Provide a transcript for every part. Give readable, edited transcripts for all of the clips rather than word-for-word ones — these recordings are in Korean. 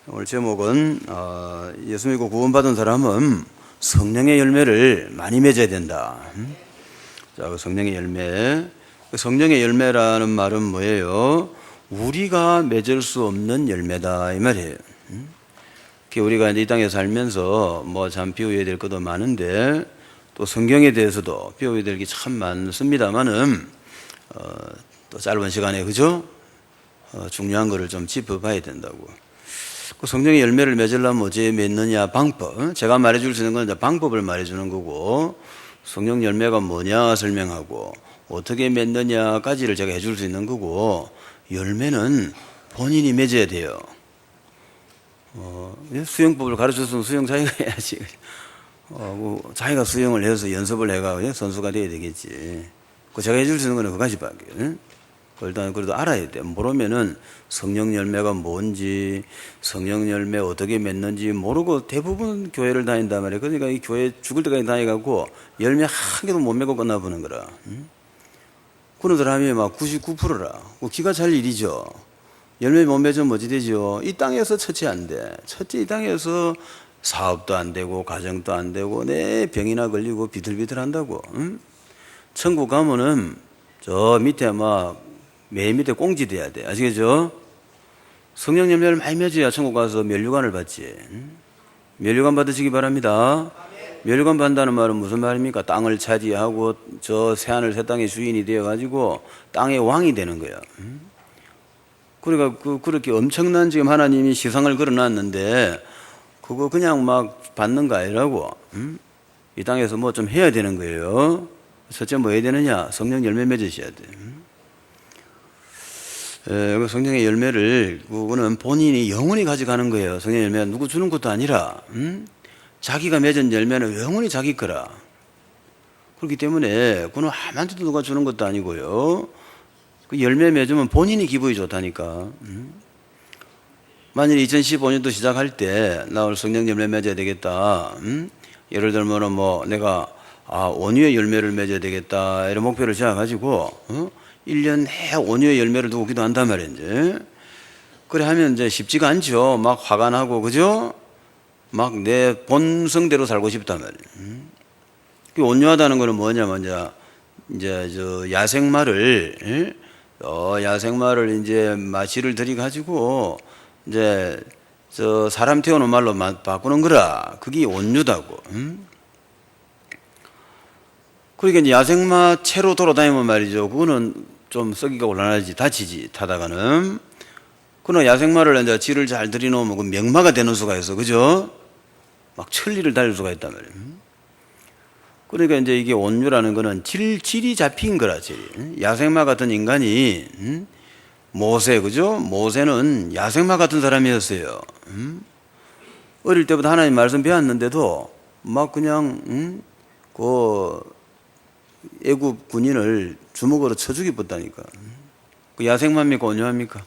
오늘 제목은 예수 믿고 구원받은 사람은 성령의 열매를 많이 맺어야 된다. 자, 그 성령의 열매. 그 성령의 열매라는 말은 뭐예요? 우리가 맺을 수 없는 열매다 이 말이에요. 우리가 이제 이 땅에 살면서 뭐 참 배워야 될 것도 많은데 또 성경에 대해서도 배워야 될 게 참 많습니다만은 또 짧은 시간에 그죠? 중요한 거를 좀 짚어봐야 된다고. 그 성령의 열매를 맺으려면 어찌 맺느냐 방법. 제가 말해줄 수 있는 건 이제 방법을 말해주는 거고, 성령 열매가 뭐냐 설명하고 어떻게 맺느냐까지를 제가 해줄 수 있는 거고, 열매는 본인이 맺어야 돼요. 수영법을 가르쳐주면 수영 자기가 해야지. 자기가 수영을 해서 연습을 해가 선수가 돼야 되겠지. 제가 해줄 수 있는 거는 그까지밖에. 일단 그래도 알아야 돼. 모르면은 성령 열매가 뭔지, 성령 열매 어떻게 맺는지 모르고 대부분 교회를 다닌단 말이에요. 그러니까 이 교회 죽을 때까지 다니갖고 열매 한 개도 못 맺고 끝나보는 거라. 그런 사람이 막 99%라. 기가 찰 일이죠. 열매 못 맺으면 뭐지 되죠? 이 땅에서 처치 안 돼. 첫째 이 땅에서 사업도 안 되고 가정도 안 되고 내 병이나 걸리고 비틀비틀 한다고. 천국 가면은 저 밑에 막 맨 밑에 꽁지 돼야 돼. 아시겠죠? 성령 열매를 많이 맺어야 천국 가서 면류관을 받지. 면류관 받으시기 바랍니다. 면류관 받는다는 말은 무슨 말입니까? 땅을 차지하고 저 새하늘 새 땅의 주인이 되어가지고 땅의 왕이 되는 거야. 그러니까 그렇게 엄청난 지금 하나님이 시상을 걸어놨는데 그거 그냥 막 받는 거 아니라고. 이 땅에서 뭐 좀 해야 되는 거예요. 첫째 뭐 해야 되느냐? 성령 열매 맺으셔야 돼. 성령의 열매를 그거는 본인이 영원히 가져가는 거예요. 성령의 열매가 누구 주는 것도 아니라 자기가 맺은 열매는 영원히 자기 거라. 그렇기 때문에 그거는 아무한테도 누가 주는 것도 아니고요. 그 열매 맺으면 본인이 기분이 좋다니까. 만일 2015년도 시작할 때 나 오늘 성령 열매 맺어야 되겠다. 예를 들면 뭐 내가 온유의 열매를 맺어야 되겠다 이런 목표를 시작가지고 1년 내 온유의 열매를 두고 기도한단 말이에요. 이제. 그래 하면 이제 쉽지가 않죠. 막 화가 나고, 그죠? 막 내 본성대로 살고 싶단 말이에요. 그 온유하다는 거는 뭐냐면, 이제 야생마를, 야생마를 이제 마취를 들이가지고, 이제 사람 태우는 말로 바꾸는 거라. 그게 온유다고. 그러니까 이제 야생마 채로 돌아다니면 말이죠. 그거는 좀 썩기가 곤란하지, 다치지, 타다가는. 그러나 야생마를 이제 질을 잘 들이놓으면 그 명마가 되는 수가 있어. 그죠? 막 천리를 달릴 수가 있단 말이에요. 그러니까 이제 이게 온유라는 거는 질이 잡힌 거라, 질이. 야생마 같은 인간이, 모세, 그죠? 모세는 야생마 같은 사람이었어요. 어릴 때부터 하나님 말씀 배웠는데도 막 그냥, 애굽 군인을 주먹으로 쳐 죽이었다니까. 그 야생마입니까? 온유합니까?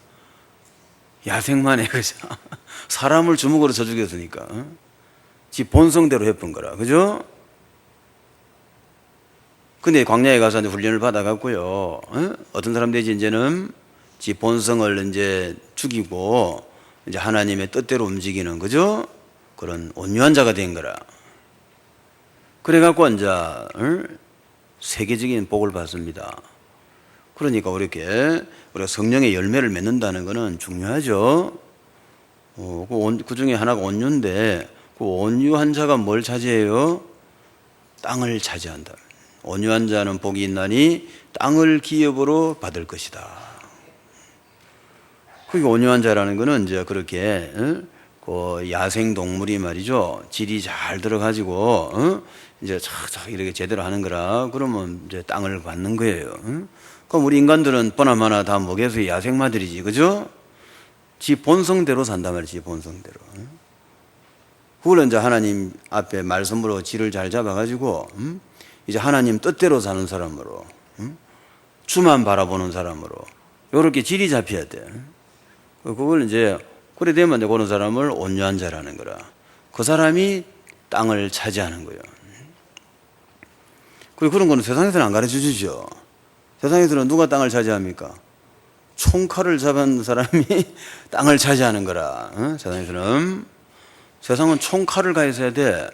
야생마네, 그죠? 사람을 주먹으로 쳐 죽였으니까. 지 본성대로 해본 거라, 그죠? 근데 광야에 가서 이제 훈련을 받아갖고요. 어떤 사람들이 이제는 지 본성을 이제 죽이고 이제 하나님의 뜻대로 움직이는, 그죠? 그런 온유한 자가 된 거라. 그래갖고 이제, 세계적인 복을 받습니다. 그러니까 우리가 성령의 열매를 맺는다는 것은 중요하죠. 그 중에 하나가 온유인데, 그 온유한 자가 뭘 차지해요? 땅을 차지한다. 온유한 자는 복이 있나니 땅을 기업으로 받을 것이다. 그게 온유한 자라는 것은 이제 그렇게, 그 야생 동물이 말이죠. 질이 잘 들어가지고, 이제 착착 이렇게 제대로 하는 거라. 그러면 이제 땅을 받는 거예요. 그럼 우리 인간들은 보나마나 다 먹여서 야생마들이지, 그죠? 지 본성대로 산단 말이지, 본성대로. 그걸 이제 하나님 앞에 말씀으로 질을 잘 잡아가지고, 이제 하나님 뜻대로 사는 사람으로, 주만 바라보는 사람으로, 요렇게 질이 잡혀야 돼. 그걸 이제, 그래 되면 이제 그런 사람을 온유한 자라는 거라. 그 사람이 땅을 차지하는 거예요. 그런 거는 세상에서는 안 가르쳐 주죠. 세상에서는 누가 땅을 차지합니까? 총칼을 잡은 사람이 땅을 차지하는 거라. 세상에서는. 세상은 총칼을 가했어야 돼.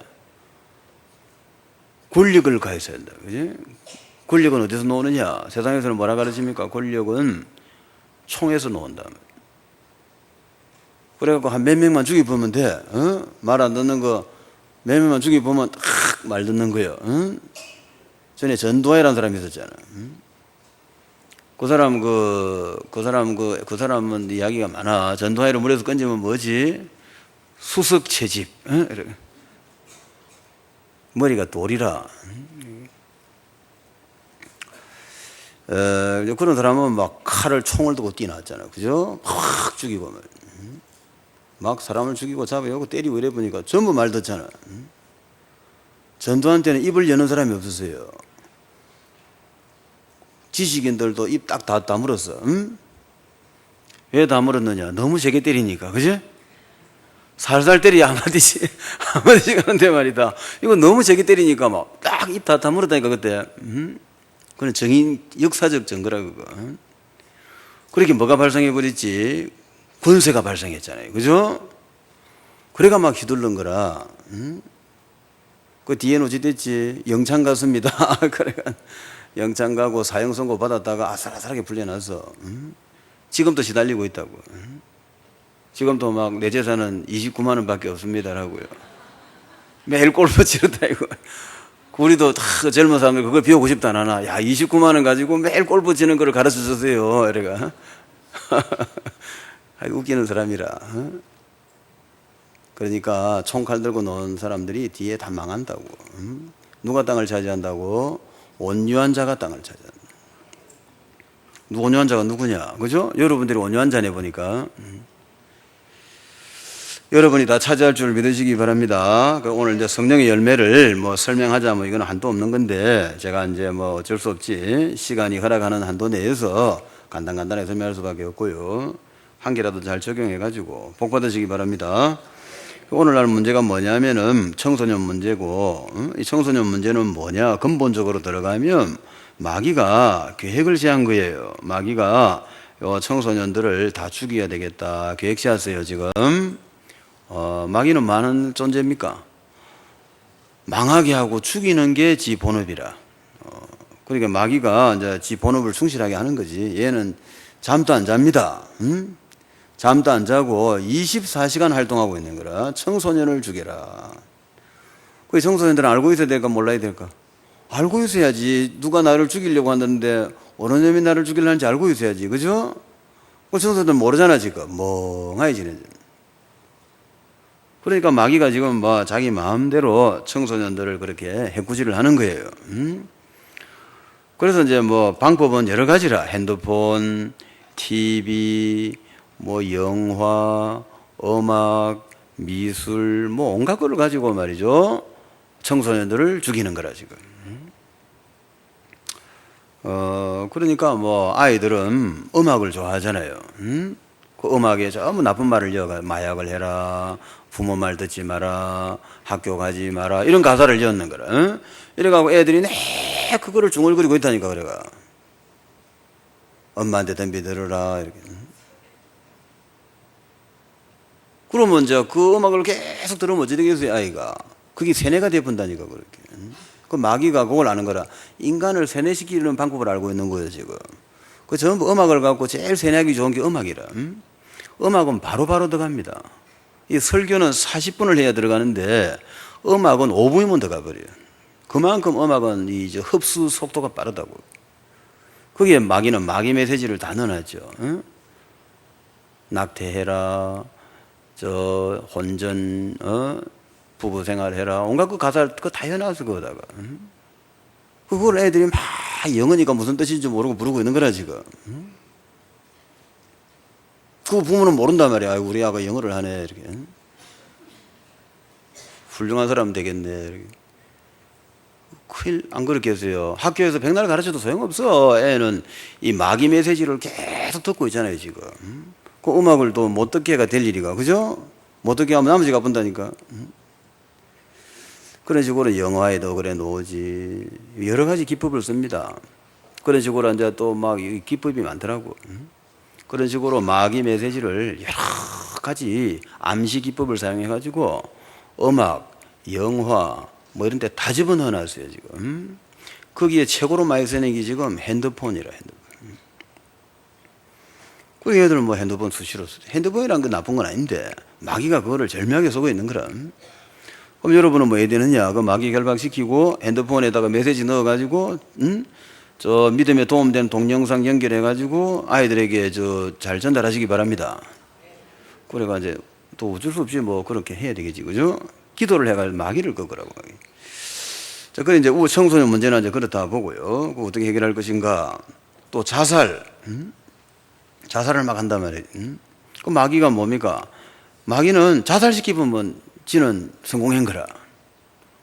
권력을 가했어야 된다. 그지? 권력은 어디서 나오느냐? 세상에서는 뭐라 가르칩니까? 권력은 총에서 나온다. 그래갖고 한 몇 명만 죽여보면 돼. 말 안 듣는 거 몇 명만 죽여보면 딱 말 듣는 거예요. 전에 전두환이라는 사람이 있었잖아. 그 사람은 이야기가 많아. 전두환이를 물에서 건지면 뭐지? 수석 채집. 머리가 돌이라. 그런 사람은 막 칼을 총을 들고 뛰어났잖아. 그죠? 확 죽이고 막 사람을 죽이고 잡아오고 때리고 이래 보니까 전부 말 듣잖아. 전두환 때는 입을 여는 사람이 없었어요. 지식인들도 입 딱 다 다물었어. 왜 다물었느냐? 너무 세게 때리니까. 그지? 살살 때리야 한마디씩 하는데 말이다. 이거 너무 세게 때리니까 막 딱 입 다 다물었다니까 그때. 그건 역사적 증거라 그거. 그렇게 뭐가 발생해 버렸지? 권세가 발생했잖아요. 그죠? 그래가 막 휘둘른 거라. 그 뒤에는 어찌 됐지? 영창 갔습니다. 그래가 영창 가고 사형 선고 받았다가 아슬아슬하게 풀려나서 지금도 시달리고 있다고. 지금도 막 내 재산은 29만 원밖에 없습니다라고요. 매일 골프 치렀다 이거. 우리도 다 젊은 사람들 그걸 비우고 싶다 안 하나. 야, 29만 원 가지고 매일 골프 치는 거를 가르쳐 주세요. 이래가. 웃기는 사람이라. 그러니까 총칼 들고 노는 사람들이 뒤에 다 망한다고. 누가 땅을 차지한다고? 온유한 자가 땅을 차지한다. 온유한 자가 누구냐? 그죠? 여러분들이 온유한 자네 보니까. 여러분이 다 차지할 줄 믿으시기 바랍니다. 오늘 이제 성령의 열매를 뭐 설명하자 뭐 이건 한도 없는 건데 제가 이제 뭐 어쩔 수 없지. 시간이 허락하는 한도 내에서 간단하게 설명할 수밖에 없고요. 한 개라도 잘 적용해가지고 복 받으시기 바랍니다. 오늘날 문제가 뭐냐면은 청소년 문제고, 이 청소년 문제는 뭐냐? 근본적으로 들어가면 마귀가 계획을 세한 거예요. 마귀가 청소년들을 다 죽여야 되겠다 계획 세웠어요 지금. 마귀는 많은 존재입니까? 망하게 하고 죽이는 게 지 본업이라. 그러니까 마귀가 이제 지 본업을 충실하게 하는 거지. 얘는 잠도 안 잡니다. 잠도 안 자고 24시간 활동하고 있는 거라. 청소년을 죽여라. 그 청소년들은 알고 있어야 될까 몰라야 될까? 알고 있어야지. 누가 나를 죽이려고 한다는데 어느 놈이 나를 죽이려는지 알고 있어야지. 그죠? 그 청소년들은 모르잖아 지금. 멍하니 지내지. 그러니까 마귀가 지금 뭐 자기 마음대로 청소년들을 그렇게 해꾸지를 하는 거예요. 그래서 이제 뭐 방법은 여러 가지라. 핸드폰, TV, 뭐 영화, 음악, 미술, 뭐 온갖 거를 가지고 말이죠. 청소년들을 죽이는 거라 지금. 그러니까 뭐 아이들은 음악을 좋아하잖아요. 그 음악에 전부 나쁜 말을 이어가 마약을 해라, 부모 말 듣지 마라, 학교 가지 마라 이런 가사를 이었는 거라. 이래가고 애들이 내 그거를 중얼거리고 있다니까 그래가. 엄마한테 덤비 들으라 이렇게. 그러면 이제 그 음악을 계속 들으면 어찌 되겠어요 아이가. 그게 세뇌가 돼본다니까 그렇게. 그 마귀가 그걸 아는 거라. 인간을 세뇌시키는 방법을 알고 있는 거예요 지금. 그 전부 음악을 갖고 제일 세뇌하기 좋은 게 음악이라. 음악은 바로바로 들어갑니다. 이 설교는 40분을 해야 들어가는데 음악은 5분이면 들어가 버려요. 그만큼 음악은 이 흡수 속도가 빠르다고. 거기에 마귀는 마귀 메시지를 다 넣어놨죠. 낙태해라, 혼전, 부부 생활해라. 온갖 그 가사 그거 다 해놨어 거기다가. 그걸 애들이 막 영어니까 무슨 뜻인지 모르고 부르고 있는 거라 지금. 그 부모는 모른단 말이야. 아이고, 우리 아가 영어를 하네 이렇게. 훌륭한 사람 되겠네 이렇게. 큰일 안 그렇겠어요. 학교에서 백날 가르쳐도 소용없어. 애는 이 마귀 메시지를 계속 듣고 있잖아요 지금. 그 음악을 또 못 듣게 해가 될 일이가. 그죠? 못 듣게 하면 나머지가 아픈다니까. 그런 식으로 영화에도 그래 놓지. 여러 가지 기법을 씁니다. 그런 식으로 이제 또 막 기법이 많더라고. 그런 식으로 마귀 메시지를 여러 가지 암시 기법을 사용해 가지고 음악, 영화 뭐 이런 데 다 집어넣어 놨어요 지금. 거기에 최고로 많이 쓰는 게 지금 핸드폰이라. 핸드폰. 그 얘들 뭐 핸드폰 수시로 쓰죠. 핸드폰이란 건 나쁜 건 아닌데 마귀가 그거를 절묘하게 쏘고 있는 거라. 그럼 여러분은 뭐 해야 되느냐? 그 마귀 결박시키고 핸드폰에다가 메시지 넣어가지고, 저 믿음에 도움되는 동영상 연결해가지고 아이들에게 저 잘 전달하시기 바랍니다. 그래가 이제 또 어쩔 수 없이 뭐 그렇게 해야 되겠지, 그죠? 기도를 해가지고 마귀를 꺾으라고. 자, 그래 이제 우울 청소년 문제는 이제 그렇다 보고요. 그 어떻게 해결할 것인가? 또 자살, 자살을 막 한단 말이에요. 그 마귀가 뭡니까? 마귀는 자살시키면 지는 성공한 거라.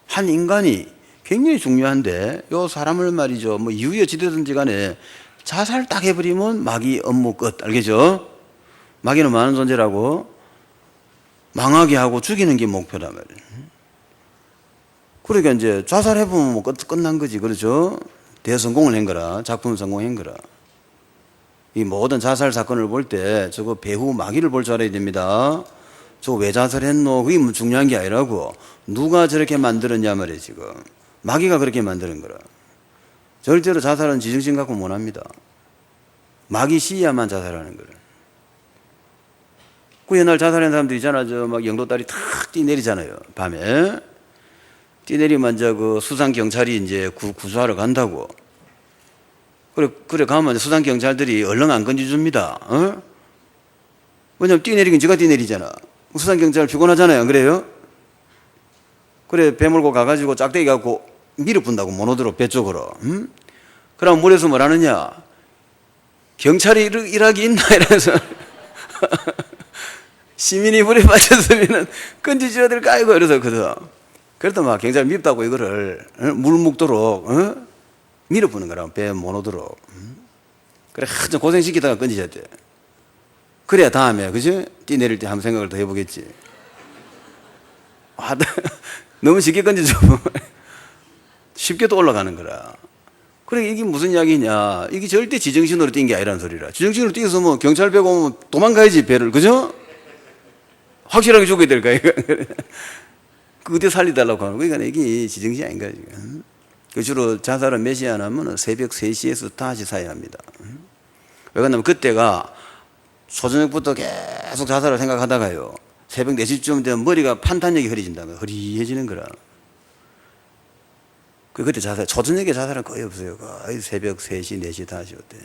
한 인간이 굉장히 중요한데 요 사람을 말이죠. 뭐 이유에 어찌되든지 간에 자살 딱 해버리면 마귀 업무 끝. 알겠죠? 마귀는 많은 존재라고 망하게 하고 죽이는 게 목표란 말이에요. 그러니까 이제 자살해보면 뭐 끝난 거지. 그렇죠? 대성공을 한 거라. 작품 성공한 거라. 이 모든 자살 사건을 볼 때 저거 배후 마귀를 볼 줄 알아야 됩니다. 저 왜 자살했노? 그게 뭐 중요한 게 아니라고. 누가 저렇게 만들었냐 말이에요 지금. 마귀가 그렇게 만드는 거라. 절대로 자살은 지정신 갖고 못합니다. 마귀 시야만 자살하는 거라. 그 옛날 자살한 사람들 있잖아. 저 막 영도다리 탁 뛰내리잖아요. 밤에. 뛰내리면 이제 그 수상경찰이 이제 구수하러 간다고. 그래 가면 수상 경찰들이 얼른 안 건져줍니다. 왜냐면 뛰내리긴 지가 뛰내리잖아. 수상 경찰 피곤하잖아요. 안 그래요? 그래 배 몰고 가가지고 짝대기 갖고 밀어푼다고 모노드로 배 쪽으로. 그럼 물에서 뭘 하느냐? 경찰이 일하기 있나 이래서 시민이 물에 빠졌으면은 건지줘야 될까 이거 이러서거든. 그래도 막 경찰 밉다고 이거를 물 묵도록 밀어푸는 거라. 배 못 오도록. 그래 한참 고생시키다가 건지셔야 돼. 그래야 다음에 그죠? 뛰내릴 때 한번 생각을 더 해보겠지. 너무 쉽게 건져주면 쉽게 또 올라가는 거라. 그래 이게 무슨 이야기냐? 이게 절대 지정신으로 뛴 게 아니라는 소리라. 지정신으로 뛰어서 뭐 경찰 배 오면 도망가야지 배를. 그죠? 확실하게 죽어야 될까 이거. 그 어디 살리달라고 하는 거. 그러니까 이게 지정신이 아닌가 지금. 주로 자살은 몇 시에 하냐면 새벽 3시에서 5시 사이에 합니다. 왜 그러냐면 그때가 초저녁부터 계속 자살을 생각하다가요. 새벽 4시쯤 되면 머리가 판단력이 흐려진다는 거야. 흐리해지는 거라. 그때 자살, 초저녁에 자살은 거의 없어요. 거의 새벽 3시, 4시, 5시 어때.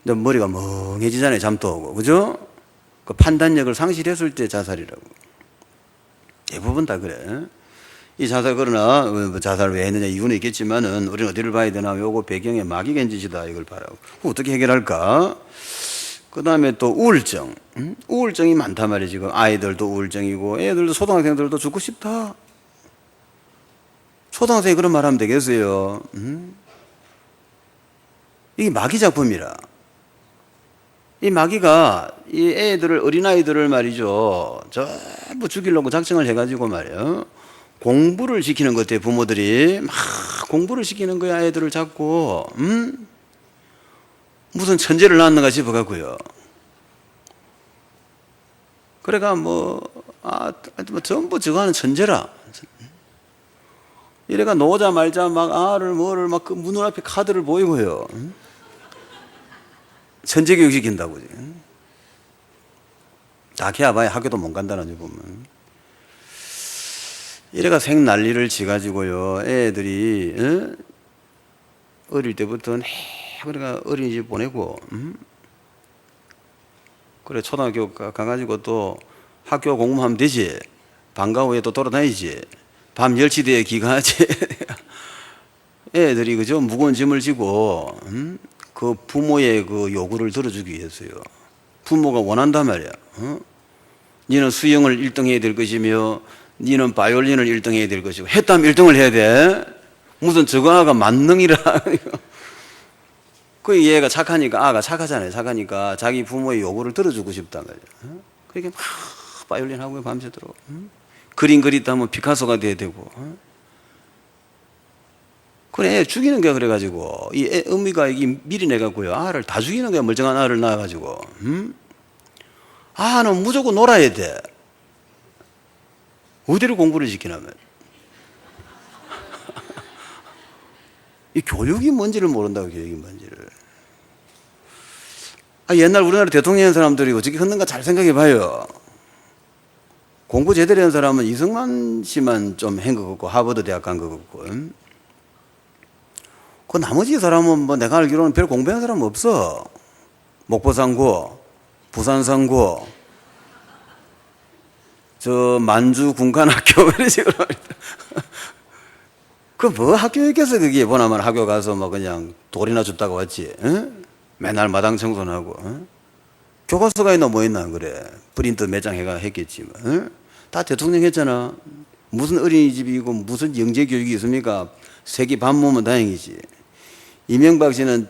근데 머리가 멍해지잖아요. 잠도 오고. 그죠? 그 판단력을 상실했을 때 자살이라고. 대부분 다 그래. 이 자살 그러나 자살을 왜 했느냐 이유는 있겠지만은 우리는 어디를 봐야 되나 요거 배경에 마귀 겐짓이다 이걸 봐라고. 어떻게 해결할까? 그 다음에 또 우울증. 우울증이 많단 말이에요 지금. 아이들도 우울증이고 애들도 초등학생들도 죽고 싶다. 초등학생이 그런 말 하면 되겠어요? 이게 마귀 작품이라. 이 마귀가 이 애들을 어린아이들을 말이죠 전부 죽이려고 작정을 해가지고 말이에요 공부를 시키는 것 같아요. 부모들이 막 공부를 시키는 거야. 애들을 자꾸 무슨 천재를 낳았는가 싶어갖고요. 그래가 뭐 전부 저거 하는 천재라. 이래가 놓자 말자 막 알을 뭐를 막 그 문 앞에 카드를 보이고요. 천재 교육 시킨다고. 다 개와봐야 학교도 못 간다는 보면. 이래가 생 난리를 지가지고요. 애들이 어릴 때부터 그래가 어린이집 보내고 그래 초등학교 가가지고 또 학교 공부하면 되지. 방과 후에 또 돌아다니지. 밤 10시 뒤에 기가하지. 애들이 그죠 무거운 짐을 지고 그 부모의 그 요구를 들어주기 위해서요. 부모가 원한단 말이야. 니는 수영을 1등 해야 될 것이며 니는 바이올린을 1등 해야 될 것이고 했다면 1등을 해야 돼. 무슨 저거가 만능이라. 그 얘가 착하니까 아가 착하잖아요. 착하니까 자기 부모의 요구를 들어주고 싶단 말이야. 그렇게 막 바이올린 하고 밤새도록. 그림 그리다 하면 피카소가 돼야 되고. 그래, 애 죽이는 거야, 그래가지고. 어미가 미리 내갖고요. 알을 다 죽이는 거야, 멀쩡한 알을 낳아가지고. 아는 무조건 놀아야 돼. 어디로 공부를 시키냐면. 이 교육이 뭔지를 모른다고, 교육이 뭔지를. 옛날 우리나라 대통령 한 사람들이 어떻게 했는가 잘 생각해 봐요. 공부 제대로 한 사람은 이승만 씨만 좀 한 것 같고, 하버드 대학 간 것 같고. 그 나머지 사람은 뭐 내가 알기로는 별 공부한 사람 없어. 목포상고, 부산상고, 저 만주 군관학교 이런 식으로. 그 뭐 학교에 있겠어, 그게. 보나마나 학교 가서 뭐 그냥 돌이나 줍다가 왔지. 응? 맨날 마당 청소는 하고. 응? 교과서가 있나 뭐 있나 그래. 프린트 몇 장 해가 했겠지만. 응? 다 대통령 했잖아. 무슨 어린이집이고 무슨 영재교육이 있습니까? 세기 반 모으면 다행이지. 이명박 씨는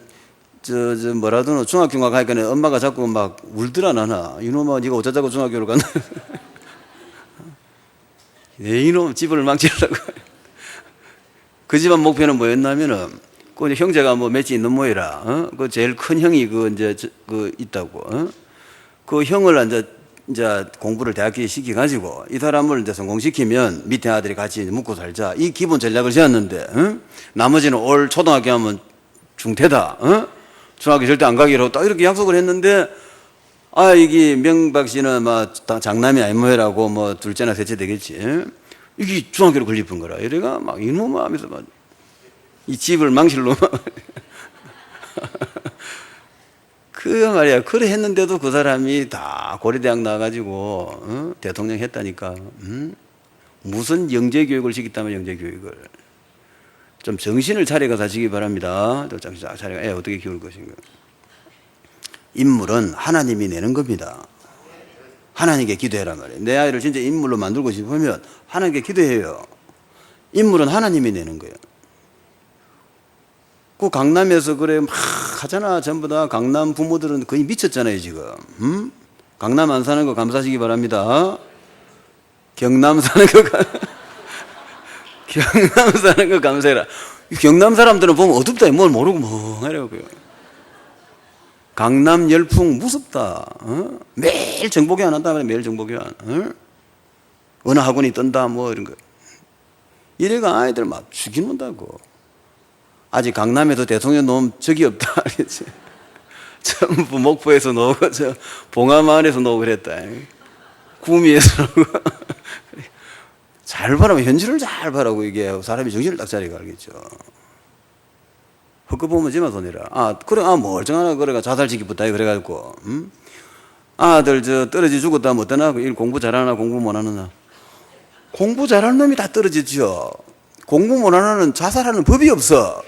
뭐라도 중학교 가니까 엄마가 자꾸 막 울더라 나나. 이놈아 네가 어쩌자고 중학교를 갔나. 이놈 집을 망치려고. 그 집안 목표는 뭐였냐면은 그 형제가 뭐 몇이 있는 모이라. 그 제일 큰 형이 그 있다고. 그 형을 이제 공부를 대학교에 시켜가지고 이 사람을 이제 성공시키면 밑에 아들이 같이 묵고 살자. 이 기본 전략을 세웠는데, 나머지는 올 초등학교 하면 중퇴다. 중학교 절대 안 가기로 딱 이렇게 약속을 했는데, 이게 명박 씨는 막 장남이 아니뭐라고 뭐 둘째나 셋째 되겠지. 이게 중학교로 걸리픈 거라. 이래가 막 이놈아 하면서 막 이 집을 망실로 막. 그 말이야. 그래 했는데도 그 사람이 다 고려대학 나와가지고 대통령 했다니까. 무슨 영재교육을 시켰다면 영재교육을. 좀 정신을 차리고 사시기 바랍니다. 정신 차리고 애 어떻게 키울 것인가. 인물은 하나님이 내는 겁니다. 하나님께 기도해라 말이에요. 내 아이를 진짜 인물로 만들고 싶으면 하나님께 기도해요. 인물은 하나님이 내는 거예요. 그 강남에서 그래 막 하잖아. 전부 다 강남 부모들은 거의 미쳤잖아요 지금. 강남 안 사는 거 감사하시기 바랍니다. 경남 사는 거 경남 사는 거 감사해라. 경남 사람들은 보면 어둡다. 뭘 모르고 멍하려고요. 강남 열풍 무섭다. 매일 정보교환 한다. 매일 정보교환. 어느 학원이 뜬다 뭐 이런 거. 이래가 아이들 막 죽이는다고. 아직 강남에도 대통령 놈 적이 없다. 전부 목포에서 나오고 저 봉화마을에서 나오고 그랬다. 구미에서 나오고. 잘 바라면 현실을 잘 바라고 이게 사람이 정신을 딱 차리고 알겠죠. 헛거 보면 지만 손해라. 그래, 멀쩡하나, 그래가 자살시키 붙다, 그래가지고, 아들, 떨어지 죽었다, 뭐 어떠나, 공부 잘하나, 공부 못하나. 공부 잘하는 놈이 다 떨어지죠. 공부 못하는 놈은 자살하는 법이 없어.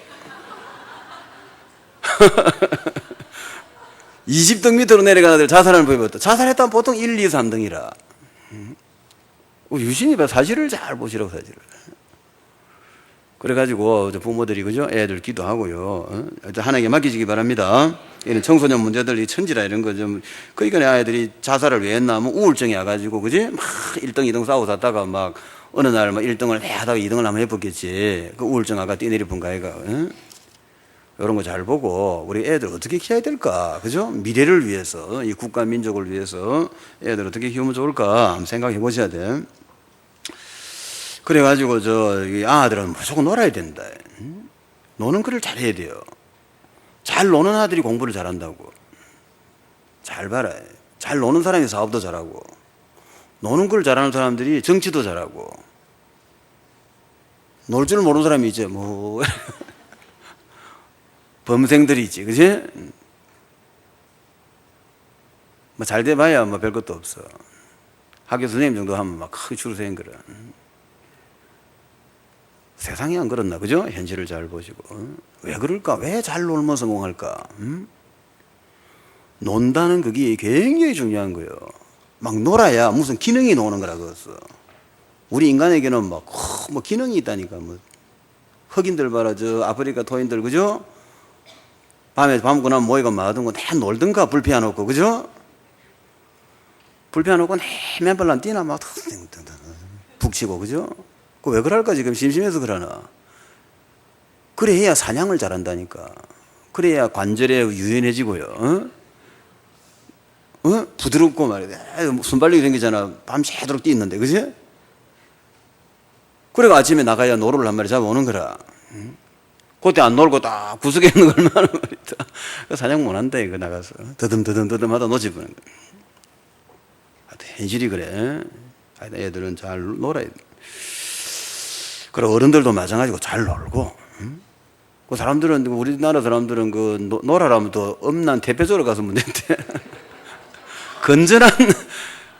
20등 밑으로 내려가는 애들 자살하는 법이 없다. 자살했다면 보통 1, 2, 3등이라. 유심히 봐. 사실을 잘 보시라고, 사실을. 그래가지고 부모들이 그죠? 애들 기도하고요. 하나님께 맡기시기 바랍니다. 이런 청소년 문제들, 이 천지라 이런 거 좀. 그러니까 아이들이 자살을 왜 했나 하면 우울증이 와가지고, 그지? 막 1등, 2등 싸우고 샀다가 막 어느 날 막 1등을 해 하다가 2등을 한번 해봤겠지. 그 우울증 와가 뛰내리 본 가이가. 이런 거 잘 보고 우리 애들 어떻게 키워야 될까? 그죠? 미래를 위해서, 이 국가 민족을 위해서 애들 어떻게 키우면 좋을까? 한번 생각해 보셔야 돼. 그래가지고 이 아들은 무조건 놀아야 된다. 노는 거를 잘해야 돼요. 잘 노는 아들이 공부를 잘한다고. 잘 봐라. 잘 노는 사람이 사업도 잘하고, 노는 걸 잘하는 사람들이 정치도 잘하고. 놀 줄 모르는 사람이 이제 뭐 범생들이 있지, 그지? 뭐 잘 돼봐야 뭐 별것도 없어. 학교 선생님 정도 하면 막 크게 줄 서는 거라. 세상이 안 그렇나, 그죠? 현실을 잘 보시고. 왜 그럴까? 왜 잘 놀면 성공할까? 논다는 그게 굉장히 중요한 거예요. 막 놀아야 무슨 기능이 노는 거라 그랬어. 우리 인간에게는 뭐 기능이 있다니까. 뭐 흑인들 봐라, 아프리카 토인들, 그죠? 밤에 밤고 나면 모이가 마든고 내 놀든가 불 피워놓고, 그죠? 불 피워놓고 내 맨발로 뛰나 막 푹 치고, 그죠? 그 왜 그럴까 지금 심심해서 그러나. 그래야 사냥을 잘한다니까. 그래야 관절에 유연해지고요. 부드럽고 말이야. 순발력이 생기잖아. 밤새도록 뛰는데, 그지? 그래가 아침에 나가야 노루를 한 마리 잡아오는 거라. 그때 안 놀고 딱 구석에 있는 거 얼마나 말이다. 사냥 못 한다, 이거 나가서. 더듬 하다 놓집어는 거. 현실이 그래. 애들은 잘 놀아야 돼. 그리고 어른들도 마찬가지고 잘 놀고. 그 사람들은, 우리나라 사람들은 그 놀아라면 더 엄난 대표적으로 가서 문제인데.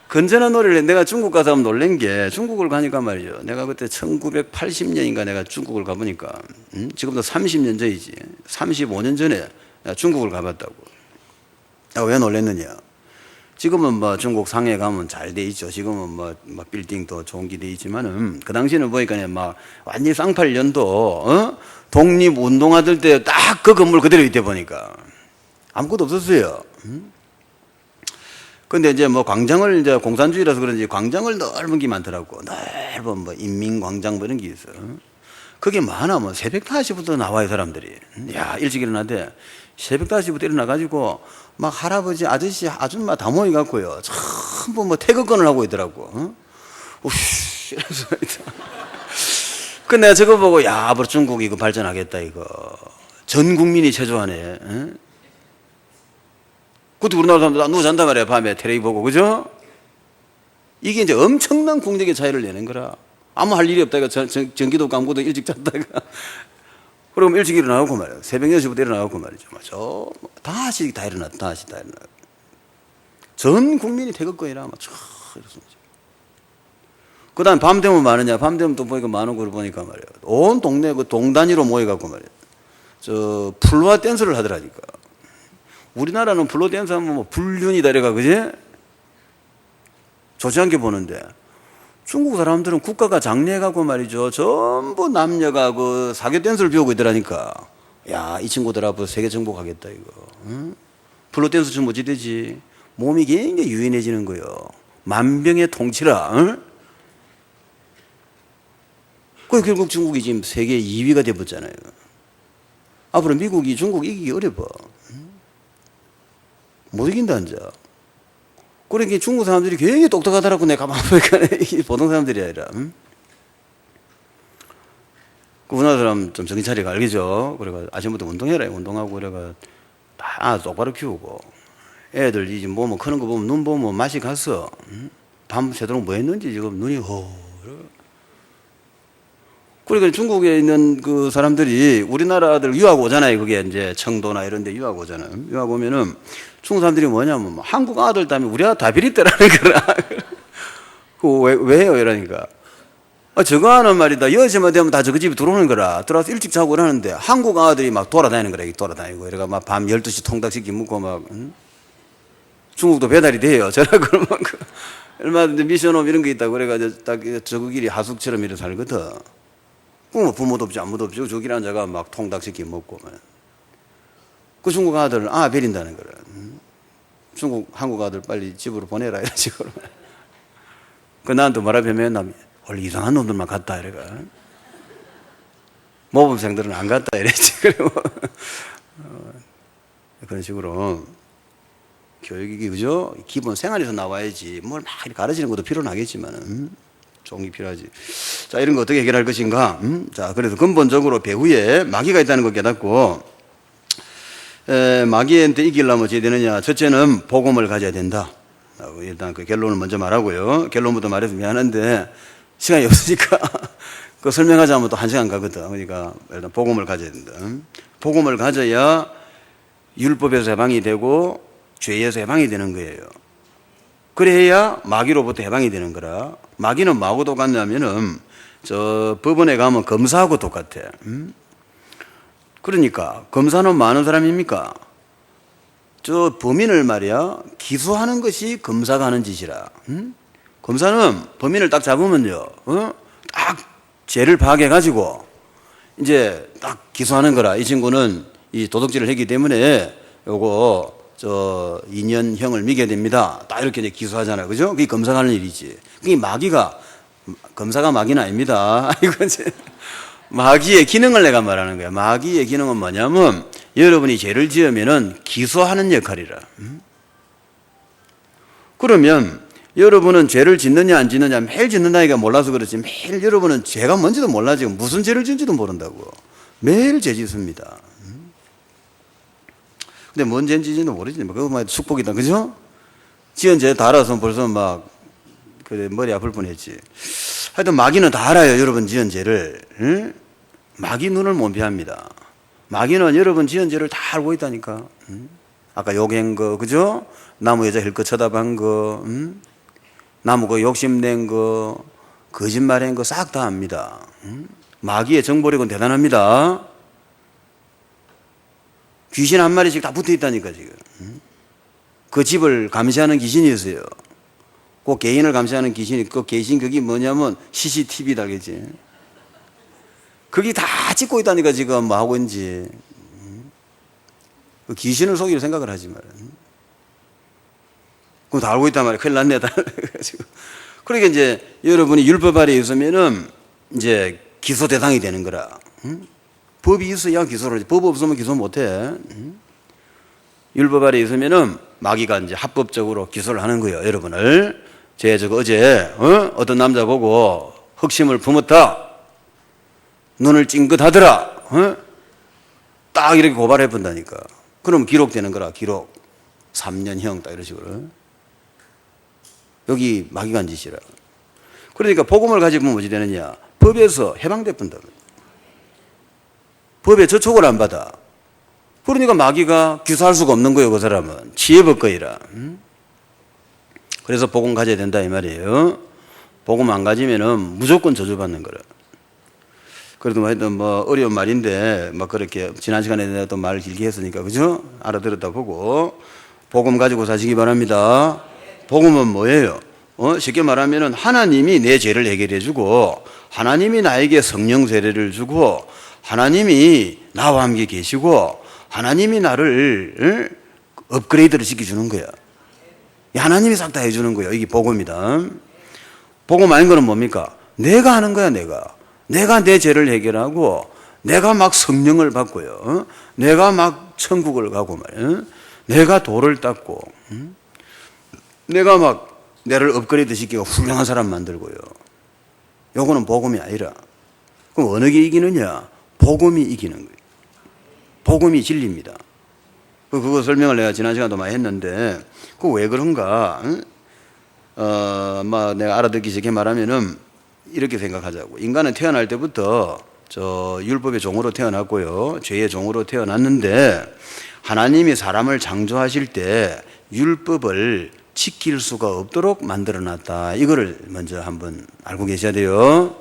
건전한 놀이를 해. 내가 중국 가서 한번 놀란 게, 중국을 가니까 말이죠. 내가 그때 1980년인가 내가 중국을 가보니까, 지금도 30년 전이지. 35년 전에 중국을 가봤다고. 내가 왜 놀랬느냐. 지금은 뭐 중국 상해 가면 잘 돼 있죠. 지금은 뭐 빌딩도 좋은 게 돼 있지만은, 그 당시에는 보니까 막 완전히 쌍팔년도, 독립운동하들 때 딱 그 건물 그대로 있대 보니까. 아무것도 없었어요. 근데 이제 뭐 광장을 이제 공산주의라서 그런지 광장을 넓은 게 많더라고. 넓은 뭐 인민광장 뭐 이런 게 있어. 그게 많아. 뭐 새벽 5시부터 나와요, 사람들이. 야, 일찍 일어나대. 새벽 5시부터 일어나가지고 막 할아버지, 아저씨, 아줌마 다 모여갖고요. 전부 뭐 태극권을 하고 있더라고. 우씨, 이러면서. 그 내가 저거 보고, 야, 앞으로 중국 이거 발전하겠다, 이거. 전 국민이 체조하네. 응? 그것도 우리나라 사람들 누워 잔단 말이야, 밤에 텔레비 보고, 그죠? 이게 이제 엄청난 국력의 차이를 내는 거라. 아무 할 일이 없다가 전기도 감고도 일찍 잤다가. 그럼 일찍 일어나고 말이야. 새벽 6시부터 일어나고 말이죠. 다시 다 일어났다. 전 국민이 태극권이라, 이렇습니다. 그 다음 밤 되면 많으냐. 밤 되면 또 보니까 많은 걸 보니까 말이야. 온 동네 그 동단위로 모여갖고 말이야. 플로어 댄스를 하더라니까. 우리나라는 플로어 댄스 하면 뭐 불륜이다 이래가, 그지? 좋지 않게 보는데. 중국 사람들은 국가가 장려해갖고 말이죠. 전부 남녀가 그 사교 댄스를 배우고 있더라니까. 야, 이 친구들 앞으로 세계 정복하겠다, 이거. 응? 플로어 댄스 좀 어찌 되지? 몸이 굉장히 유연해지는 거요. 만병의 통치라. 응? 그 결국 중국이 지금 세계 2위가 돼버렸잖아요. 앞으로 미국이 중국 이기기 어려워. 못 이긴다, 이제. 그러니까 중국 사람들이 굉장히 똑똑하더라고, 내가 가만 보니까. 보통 사람들이 아니라. 그 우리나라 사람 좀 정신 차리고 알겠죠? 그래가 아침부터 운동해라, 운동하고, 그래가 다 똑바로 키우고. 애들 이제 뭐 크는 거 보면 눈 보면 맛이 갔어. 밤새도록 뭐 했는지 지금 눈이 그러니까 중국에 있는 그 사람들이 우리나라들 유학 오잖아요. 그게 이제 청도나 이런 데 유학 오잖아요. 유학 오면은 중국 사람들이 뭐냐면 한국 아들 때문에 우리 아들 다 비릿대라는 거라. 왜요? 이러니까. 저거 하는 말이다. 10시만 되면 다 저거 집에 들어오는 거라. 들어와서 일찍 자고 그러는데 한국 아들이 막 돌아다니는 거라. 돌아다니고. 이래가 막 밤 12시 통닭시키 먹고 막. 중국도 배달이 돼요. 저라 그러면 얼마든지 미션홈 이런 게 있다고 그래가지고 딱 저거 길이 하숙처럼 이렇게 살거든. 부모도 없지 아무도 없지 저기를 앉아가 막 통닭시키 먹고 그 중국 아들을 베린다는 거라. 한국 아들 빨리 집으로 보내라 이런 식으로. 그 나한테 뭐라 변명했나 원래 이상한 놈들만 갔다 이래가 모범생들은 안 갔다 이랬지. 그리고 그런 식으로 교육이 그죠? 기본 생활에서 나와야지 뭘 막 가르치는 것도 필요는 하겠지만은 종이 필요하지. 자, 이런 거 어떻게 해결할 것인가? 자, 그래서 근본적으로 배후에 마귀가 있다는 걸 깨닫고, 마귀한테 이기려면 어떻게 되느냐? 첫째는 복음을 가져야 된다. 일단 그 결론을 먼저 말하고요. 결론부터 말해서 미안한데, 시간이 없으니까, 그 설명하자면 또 1시간 가거든. 그러니까, 일단 복음을 가져야 된다. 복음을 가져야 율법에서 해방이 되고, 죄에서 해방이 되는 거예요. 그래야 마귀로부터 해방이 되는 거라. 마귀는 뭐하고 똑같냐면은 저 법원에 가면 검사하고 똑같아. 그러니까 검사는 뭐 하는 사람입니까? 저 범인을 말이야 기소하는 것이 검사가 하는 짓이라. 검사는 범인을 딱 잡으면요, 딱 죄를 파악해 가지고 이제 딱 기소하는 거라. 이 친구는 이 도둑질을 했기 때문에 요거 2년형을 미게 됩니다. 딱 이렇게 이제 기소하잖아요. 그죠? 그게 검사가 하는 일이지. 그게 검사가 마귀는 아닙니다. 이거 이제 마귀의 기능을 내가 말하는 거야. 마귀의 기능은 뭐냐면 여러분이 죄를 지으면은 기소하는 역할이라. 그러면 여러분은 죄를 짓느냐 안 짓느냐 매일 짓는다니까 몰라서 그렇지, 매일 여러분은 죄가 뭔지도 몰라. 지금 무슨 죄를 짓는지도 모른다고. 매일 죄 짓습니다. 근데 뭔 죄인지도 모르지. 그거 축복이다, 그죠? 지은 죄 다 알아서 벌써 막 그래 머리 아플 뻔했지. 하여튼 마귀는 다 알아요, 여러분 지은 죄를. 응? 마귀 눈을 못 피합니다. 마귀는 여러분 지은 죄를 다 알고 있다니까. 응? 아까 욕한 거, 그죠? 나무 여자 힐끗 쳐다본 거, 응? 나무 그 욕심낸 거, 거짓말한 거 싹 다 압니다. 응? 마귀의 정보력은 대단합니다. 귀신 한 마리씩 다 붙어 있다니까 지금. 응? 그 집을 감시하는 귀신이 있어요. 그 개인을 감시하는 귀신이, 그 귀신 그게 뭐냐면 CCTV다, 그지? 그게 다 찍고 있다니까 지금 뭐 하고 있는지. 그 귀신을 속이려 생각을 하지 말아요. 그거 다 알고 있단 말이야. 큰일 났네. 그러니까 이제 여러분이 율법 아래에 있으면은 이제 기소 대상이 되는 거라. 응? 법이 있어야 기소를 하지. 법 없으면 기소 못 해. 응? 율법 아래에 있으면은 마귀가 이제 합법적으로 기소를 하는 거예요, 여러분을. 어제 어떤 남자 보고 흑심을 품었다, 눈을 찡긋하더라, 딱 이렇게 고발해 본다니까. 그럼 기록되는 거라. 기록 3년형 딱 이런 식으로. 여기 마귀가 한 짓이라. 그러니까 복음을 가지고 보면 뭐지 되느냐, 법에서 해방돼 본다. 법에 저촉을 안 받아. 그러니까 마귀가 기소할 수가 없는 거예요, 그 사람은. 지혜법거이라. 그래서 복음 가져야 된다 이 말이에요. 복음 안 가지면은 무조건 저주받는 거라. 그래도 하여튼 뭐 어려운 말인데 막 그렇게 지난 시간에 내가 또 말을 길게 했으니까, 그죠? 알아들었다 보고 복음 가지고 사시기 바랍니다. 복음은 뭐예요? 쉽게 말하면은 하나님이 내 죄를 해결해 주고, 하나님이 나에게 성령 세례를 주고, 하나님이 나와 함께 계시고, 하나님이 나를 업그레이드를 시켜주는 거야. 하나님이 싹 다 해주는 거예요. 이게 복음이다. 복음 아닌 거는 뭡니까? 내가 하는 거야, 내가 내 죄를 해결하고, 내가 막 성령을 받고요. 내가 막 천국을 가고 말이야. 내가 돌을 닦고, 내가 막 내를 업그레이드 시키고 훌륭한 사람 만들고요. 요거는 복음이 아니라. 그럼 어느 게 이기느냐? 복음이 이기는 거예요. 복음이 진리입니다. 그거 설명을 내가 지난 시간도 많이 했는데, 그거 왜 그런가? 내가 알아듣기 쉽게 말하면은 이렇게 생각하자고. 인간은 태어날 때부터 율법의 종으로 태어났고요. 죄의 종으로 태어났는데, 하나님이 사람을 창조하실 때 율법을 지킬 수가 없도록 만들어 놨다. 이거를 먼저 한번 알고 계셔야 돼요.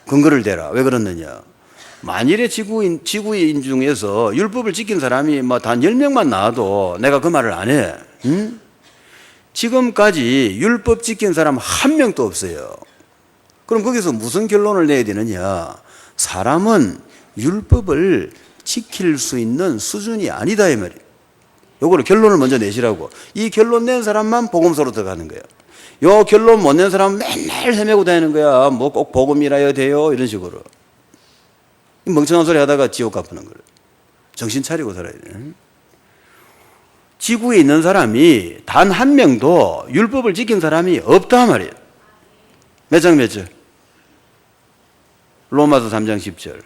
근거를 대라. 왜 그렇느냐? 만일에 지구인 중에서 율법을 지킨 사람이 단 10명만 나와도 내가 그 말을 안 해. 응? 지금까지 율법 지킨 사람 한 명도 없어요. 그럼 거기서 무슨 결론을 내야 되느냐? 사람은 율법을 지킬 수 있는 수준이 아니다 이 말이에요. 요거를 결론을 먼저 내시라고. 이 결론 낸 사람만 복음서로 들어가는 거예요. 요 결론 못 낸 사람은 맨날 헤매고 다니는 거야. 뭐 꼭 복음이라야 돼요, 이런 식으로. 멍청한 소리 하다가 지옥 갚는 거예요. 정신 차리고 살아야 돼. 지구에 있는 사람이 단 한 명도 율법을 지킨 사람이 없다 말이에요. 몇 장 몇 절? 로마서 3장 10절.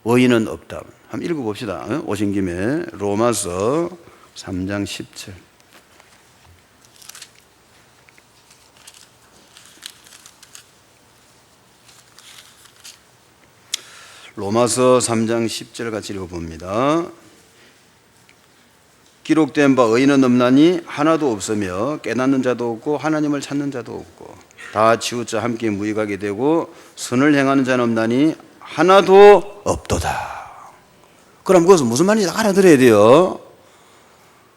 의인은 없다. 한번 읽어봅시다. 오신 김에 로마서 3장 10절. 로마서 3장 10절 같이 읽어봅니다. 기록된 바 의인은 없나니 하나도 없으며 깨닫는 자도 없고 하나님을 찾는 자도 없고 다 치우쳐 함께 무익하게 되고 선을 행하는 자는 없나니 하나도 없도다. 그럼 그것은 무슨 말인지 알아들어야 돼요.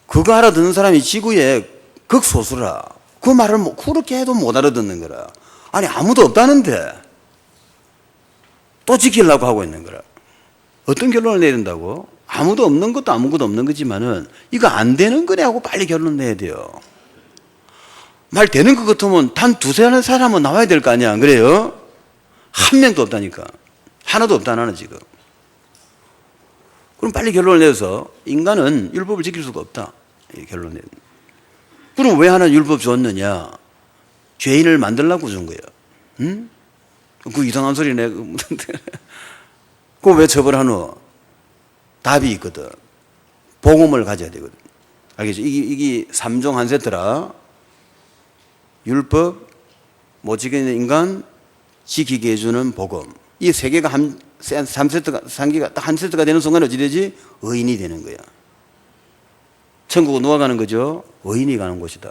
그거 알아듣는 사람이 지구에 극소수라. 그 말을 그렇게 해도 못 알아듣는 거라. 아니 아무도 없다는데 또 지키려고 하고 있는 거라. 어떤 결론을 내린다고? 아무도 없는 것도 아무것도 없는 거지만은 이거 안 되는 거네 하고 빨리 결론 내야 돼요. 말 되는 것 같으면 단 두세 사람은 나와야 될 거 아니야, 안 그래요? 한 명도 없다니까. 하나도 없다, 나는 지금. 그럼 빨리 결론을 내서 인간은 율법을 지킬 수가 없다. 이 결론 내. 그럼 왜 하나는 율법 줬느냐? 죄인을 만들려고 준 거야. 응? 그 이상한 소리네. 그거 왜 처벌하노? 답이 있거든. 복음을 가져야 되거든. 알겠죠? 이게 3종 한 세트라. 율법, 못 지키는 인간, 지키게 해주는 복음. 이 세 개가 3세트가, 3개가 딱 한 세트가 되는 순간 어찌 되지? 의인이 되는 거야. 천국은 누가 가는 거죠? 의인이 가는 곳이다.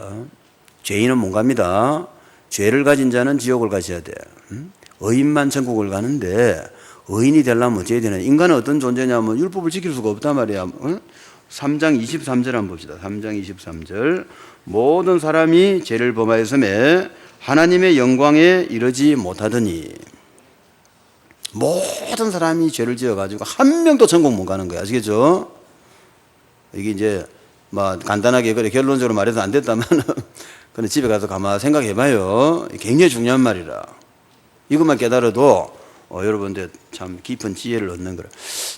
죄인은 못 갑니다. 죄를 가진 자는 지옥을 가셔야 돼. 의인만 천국을 가는데 의인이 되려면 어찌해야 되나? 인간은 어떤 존재냐면 율법을 지킬 수가 없단 말이야. 3장 23절 한번 봅시다. 3장 23절. 모든 사람이 죄를 범하였음에 하나님의 영광에 이르지 못하더니. 모든 사람이 죄를 지어가지고 한 명도 천국 못 가는 거야. 아시겠죠? 이게 이제 뭐 간단하게 그래 결론적으로 말해서 안 됐다면 그는 집에 가서 가만 생각해봐요. 굉장히 중요한 말이라. 이것만 깨달아도 여러분들 참 깊은 지혜를 얻는 거라.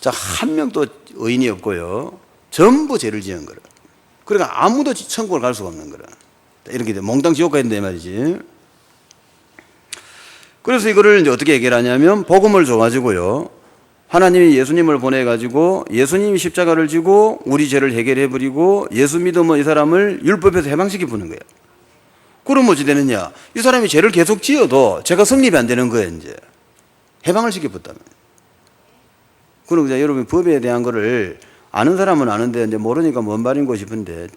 자, 한 명도 의인이 없고요. 전부 죄를 지은 거라. 그러니까 아무도 천국을 갈 수가 없는 거라. 이렇게 돼. 몽땅 지옥 가야 된다 말이지. 그래서 이거를 이제 어떻게 해결하냐면 복음을 줘가지고요. 하나님이 예수님을 보내가지고 예수님이 십자가를 지고 우리 죄를 해결해버리고 예수 믿으면 이 사람을 율법에서 해방시켜 부는 거예요. 그럼 어찌 되느냐? 이 사람이 죄를 계속 지어도 죄가 성립이 안 되는 거예요, 이제. 해방을 시켜줬다면. 그럼 이제 여러분 법에 대한 거를 아는 사람은 아는데 이제 모르니까 뭔 말인고 싶은데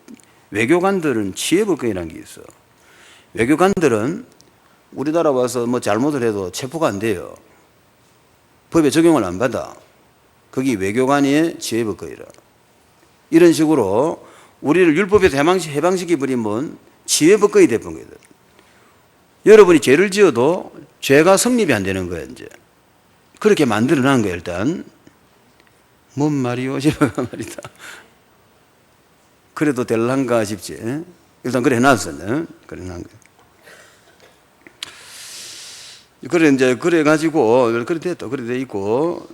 외교관들은 치해법권이라는 게 있어. 외교관들은 우리나라 와서 뭐 잘못을 해도 체포가 안 돼요. 법에 적용을 안 받아. 거기 외교관이 치해법권이라. 이런 식으로 우리를 율법에서 해방시켜버리면 치해법권이 되는 거예요. 여러분이 죄를 지어도 죄가 성립이 안 되는 거예요, 이제. 그렇게 만들어 놓은 거예요, 일단. 뭔 말이요? 제가 말이다. 그래도 될란가 싶지. 일단 그래 해놨어요. 그래 해놓은 거예요. 그래, 이제, 그래가지고, 그래 됐다. 그래 돼 있고.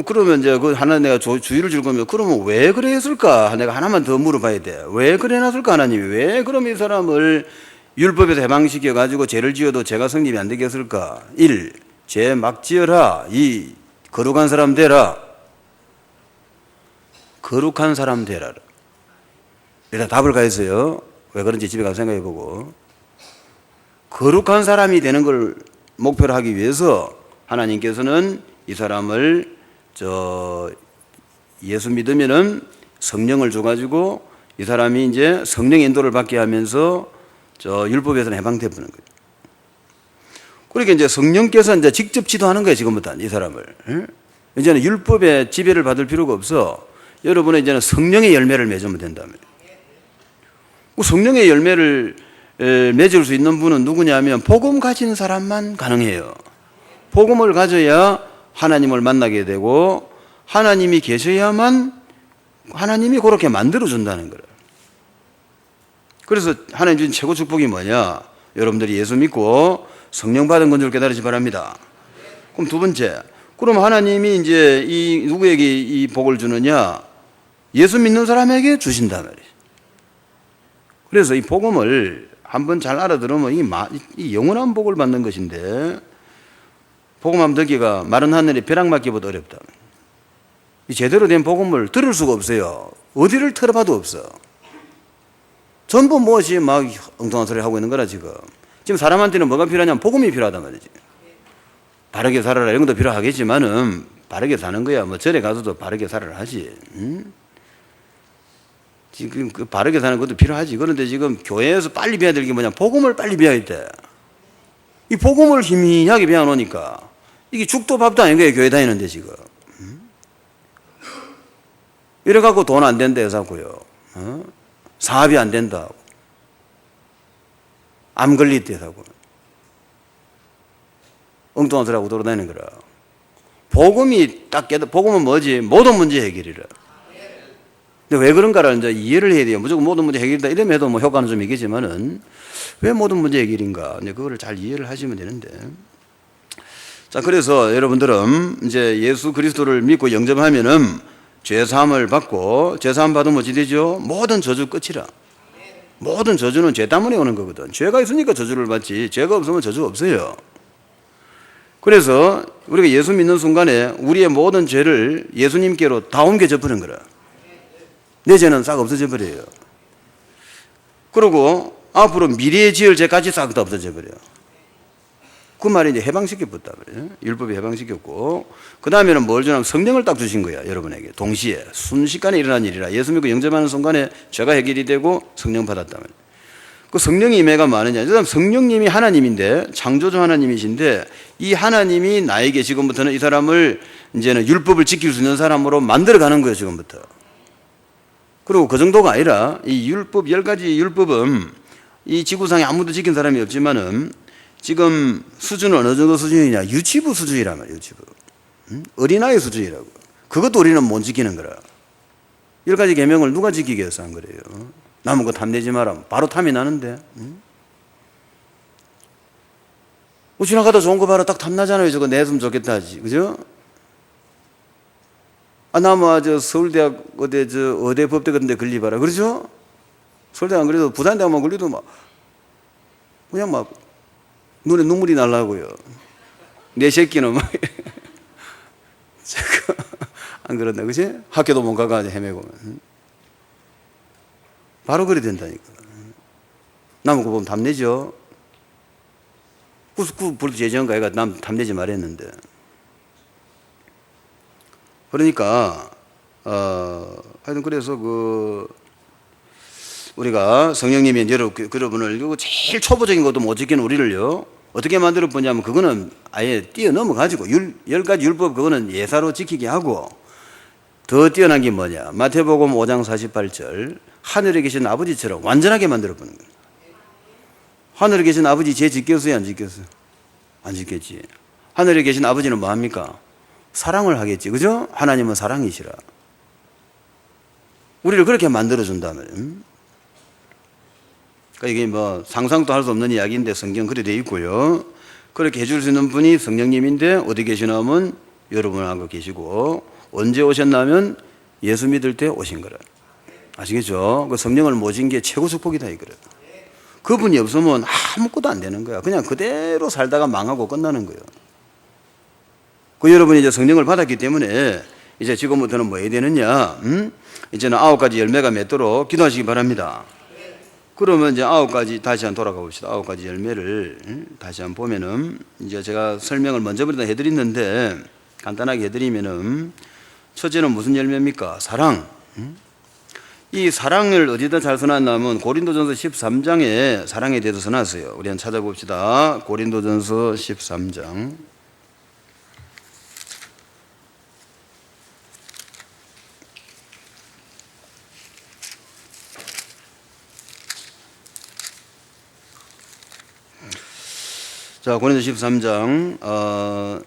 그러면 이제, 그 하나 내가 주의를 줄 거면, 그러면 왜 그래 했을까? 내가 하나만 더 물어봐야 돼. 왜 그래 놨을까, 하나님이? 왜 그럼 이 사람을 율법에서 해방시켜가지고 죄를 지어도 죄가 성립이 안 되게 했을까? 1. 죄 막 지어라. 2. 거룩한 사람 되라. 거룩한 사람 되라. 일단 답을 가했어요. 왜 그런지 집에 가서 생각해 보고. 거룩한 사람이 되는 걸 목표로 하기 위해서 하나님께서는 이 사람을 예수 믿으면은 성령을 줘가지고 이 사람이 이제 성령의 인도를 받게 하면서 율법에서는 해방돼 보는 거예요. 그러니까 이제 성령께서 이제 직접 지도하는 거예요, 지금부터 이 사람을. 이제는 율법의 지배를 받을 필요가 없어. 여러분은 이제는 성령의 열매를 맺으면 된다며. 성령의 열매를 맺을 수 있는 분은 누구냐면 복음 가진 사람만 가능해요. 복음을 가져야 하나님을 만나게 되고 하나님이 계셔야만 하나님이 그렇게 만들어준다는 거예요. 그래서 하나님 주신 최고 축복이 뭐냐? 여러분들이 예수 믿고 성령 받은 건 줄 깨달으시 바랍니다. 그럼 두 번째, 그럼 하나님이 이제 누구에게 이 복을 주느냐? 예수 믿는 사람에게 주신단 말이에요. 그래서 이 복음을 한번 잘 알아들으면 이 영원한 복을 받는 것인데 복음 한번 듣기가 마른 하늘에 벼락 맞기보다 어렵다. 이 제대로 된 복음을 들을 수가 없어요. 어디를 틀어봐도 없어. 전부 무엇이 막 엉뚱한 소리 하고 있는 거라 지금. 지금 사람한테는 뭐가 필요하냐면 복음이 필요하단 말이지. 바르게 살아라 이런 것도 필요하겠지만은 바르게 사는 거야. 뭐 절에 가서도 바르게 살아라 하지. 응? 지금 그 바르게 사는 것도 필요하지. 그런데 지금 교회에서 빨리 배워야 될 게 뭐냐? 복음을 빨리 배워야 돼. 이 복음을 희미하게 배워놓으니까 이게 죽도 밥도 아닌 거예요. 교회 다니는데 지금. 이래갖고 돈 안 된다 해서고요. 사업이 안 된다. 암 걸리대 해서고. 엉뚱한 소리하고 돌아다니는 거라. 복음이 복음은 뭐지? 모든 문제 해결이라. 근데 왜 그런가를 이제 이해를 해야 돼요. 무조건 모든 문제 해결이다. 이러면 해도 뭐 효과는 좀 있겠지만은 왜 모든 문제 해결인가? 이제 그거를 잘 이해를 하시면 되는데. 자, 자, 그래서 여러분들은 이제 예수 그리스도를 믿고 영접하면은 죄사함을 받고, 죄사함 받으면 어찌 되죠? 모든 저주 끝이라. 모든 저주는 죄 때문에 오는 거거든. 죄가 있으니까 저주를 받지, 죄가 없으면 저주가 없어요. 그래서 우리가 예수 믿는 순간에 우리의 모든 죄를 예수님께로 다 옮겨져 버린 거라. 내 죄는 싹 없어져 버려요. 그리고 앞으로 미래에 지을 죄까지 싹 다 없어져 버려요. 그 말이 이제 해방시켰다 그래요. 율법이 해방시켰고, 그 다음에는 뭘 주냐면 성령을 딱 주신 거야, 여러분에게. 동시에 순식간에 일어난 일이라. 예수 믿고 영접하는 순간에 죄가 해결이 되고 성령 받았다 말이에요. 그 성령의 임해가 많으냐? 성령님이 하나님인데, 창조주 하나님이신데, 이 하나님이 나에게 지금부터는 이 사람을 이제는 율법을 지킬 수 있는 사람으로 만들어 가는 거예요, 지금부터. 그리고 그 정도가 아니라 이 율법, 10가지 율법은 이 지구상에 아무도 지킨 사람이 없지만은 지금 수준은 어느 정도 수준이냐? 유치부 수준이란 말이에요, 유치부. 어린아이 수준이라고. 그것도 우리는 못 지키는 거라. 10가지 계명을 누가 지키겠어, 안 그래요? 남은 거 탐내지 마라. 바로 탐이 나는데. 지나가다 좋은 거 봐라. 딱 탐나잖아요. 저거 내으면 좋겠다 하지. 그죠? 나뭐 서울대학 어대 법대 같은 데 걸리봐라. 그러죠? 서울대 안 그래도 부산대학만 걸리도 막 그냥 막 눈에 눈물이 날라고요. 내 새끼는 막 안 그런다, 그치? 학교도 못 가가 헤매고. 바로 그래 된다니까. 남은 거 보면 탐내죠. 벌써 예전가 애가 남 탐내지 말했는데. 그러니까 하여튼 그래서 우리가 성령님이 여러분을 제일 초보적인 것도 못 지키는 우리를요 어떻게 만들어 보냐면, 그거는 아예 뛰어넘어 가지고 10가지 율법, 그거는 예사로 지키게 하고, 더 뛰어난 게 뭐냐? 마태복음 5장 48절, 하늘에 계신 아버지처럼 완전하게 만들어 보는 거예요. 하늘에 계신 아버지 죄 지켰어요, 안 지켰어요? 안 지켰지. 하늘에 계신 아버지는 뭐 합니까? 사랑을 하겠지, 그죠? 하나님은 사랑이시라. 우리를 그렇게 만들어준다면, 그러니까 이게 뭐 상상도 할 수 없는 이야기인데 성경 그래 돼 있고요. 그렇게 해줄 수 있는 분이 성령님인데, 어디 계시냐면 여러분하고 계시고, 언제 오셨냐면 예수 믿을 때 오신 거라. 아시겠죠? 그 성령을 모신 게 최고 축복이다 이거라. 그분이 없으면 아무것도 안 되는 거야. 그냥 그대로 살다가 망하고 끝나는 거예요. 그 여러분이 이제 성령을 받았기 때문에 이제 지금부터는 뭐 해야 되느냐? 이제는 9가지 열매가 맺도록 기도하시기 바랍니다. 그러면 이제 9가지 다시 한번 돌아가 봅시다. 9가지 열매를 다시 한번 보면은, 이제 제가 설명을 먼저부터 해드렸는데 간단하게 해드리면은, 첫째는 무슨 열매입니까? 사랑. 이 사랑을 어디다 잘 써놨냐면 고린도전서 13장에 사랑에 대해서 써놨어요. 우리 한번 찾아봅시다. 고린도전서 13장. 자, 고린도 13장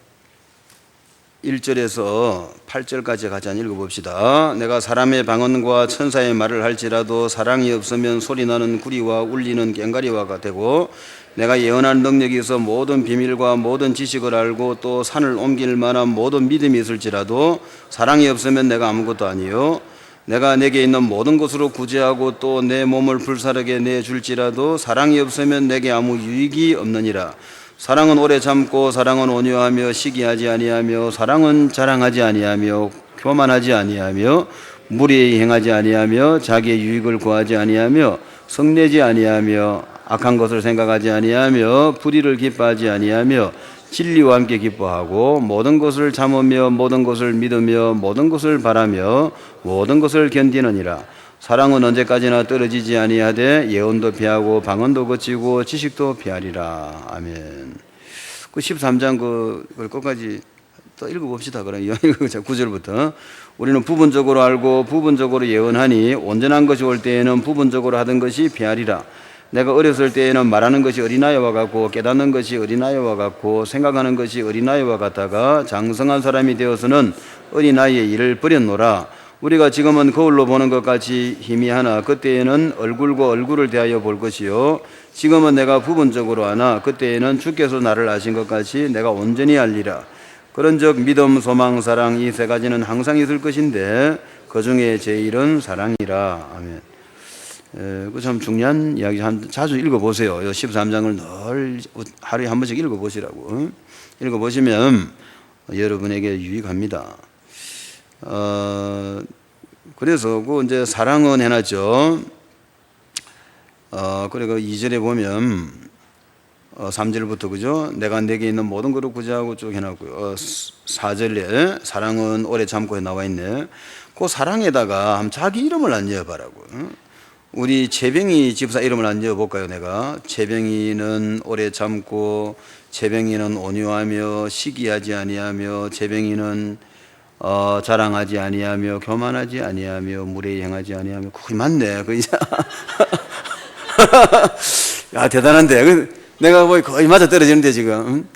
1절에서 8절까지 같이 한번 읽어봅시다. 내가 사람의 방언과 천사의 말을 할지라도 사랑이 없으면 소리나는 구리와 울리는 꽹과리와 되고, 내가 예언하는 능력이 있어 모든 비밀과 모든 지식을 알고 또 산을 옮길 만한 모든 믿음이 있을지라도 사랑이 없으면 내가 아무것도 아니요. 내가 내게 있는 모든 것으로 구제하고 또 내 몸을 불사르게 내줄지라도 사랑이 없으면 내게 아무 유익이 없느니라. 사랑은 오래 참고 사랑은 온유하며 시기하지 아니하며 사랑은 자랑하지 아니하며 교만하지 아니하며 무리에 행하지 아니하며 자기의 유익을 구하지 아니하며 성내지 아니하며 악한 것을 생각하지 아니하며 불의를 기뻐하지 아니하며 진리와 함께 기뻐하고 모든 것을 참으며 모든 것을 믿으며 모든 것을 바라며 모든 것을 견디느니라. 사랑은 언제까지나 떨어지지 아니하되 예언도 피하고 방언도 거치고 지식도 피하리라. 아멘. 그 13장 그걸 끝까지 또 읽어봅시다. 그럼 9절부터 우리는 부분적으로 알고 부분적으로 예언하니 온전한 것이 올 때에는 부분적으로 하던 것이 피하리라. 내가 어렸을 때에는 말하는 것이 어린아이와 같고 깨닫는 것이 어린아이와 같고 생각하는 것이 어린아이와 같다가 장성한 사람이 되어서는 어린아이의 일을 버렸노라. 우리가 지금은 거울로 보는 것 같이 희미하나 그때에는 얼굴과 얼굴을 대하여 볼 것이요 지금은 내가 부분적으로 하나 그때에는 주께서 나를 아신 것 같이 내가 온전히 알리라. 그런즉 믿음, 소망, 사랑 이 세 가지는 항상 있을 것인데 그 중에 제일은 사랑이라. 아멘. 그 참 중요한 이야기 자주 읽어보세요. 13장을 늘 하루에 한 번씩 읽어보시라고. 읽어보시면 여러분에게 유익합니다. 그래서 그 이제 사랑은 해놨죠. 그리고 2절에 보면 3절부터 그죠? 내가 내게 있는 모든 것을 구제하고 쭉 해놨고요. 4절에 사랑은 오래 참고 나와 있네. 그 사랑에다가 자기 이름을 안 지어봐라고. 우리 채병이 집사 이름을 안 지어볼까요? 내가 채병이는 오래 참고 채병이는 온유하며 시기하지 아니하며 채병이는 자랑하지 아니하며 교만하지 아니하며 무례히 행하지 아니하며 그게 맞네. 그 이제 야 대단한데. 내가 거의 맞아 떨어지는데 지금.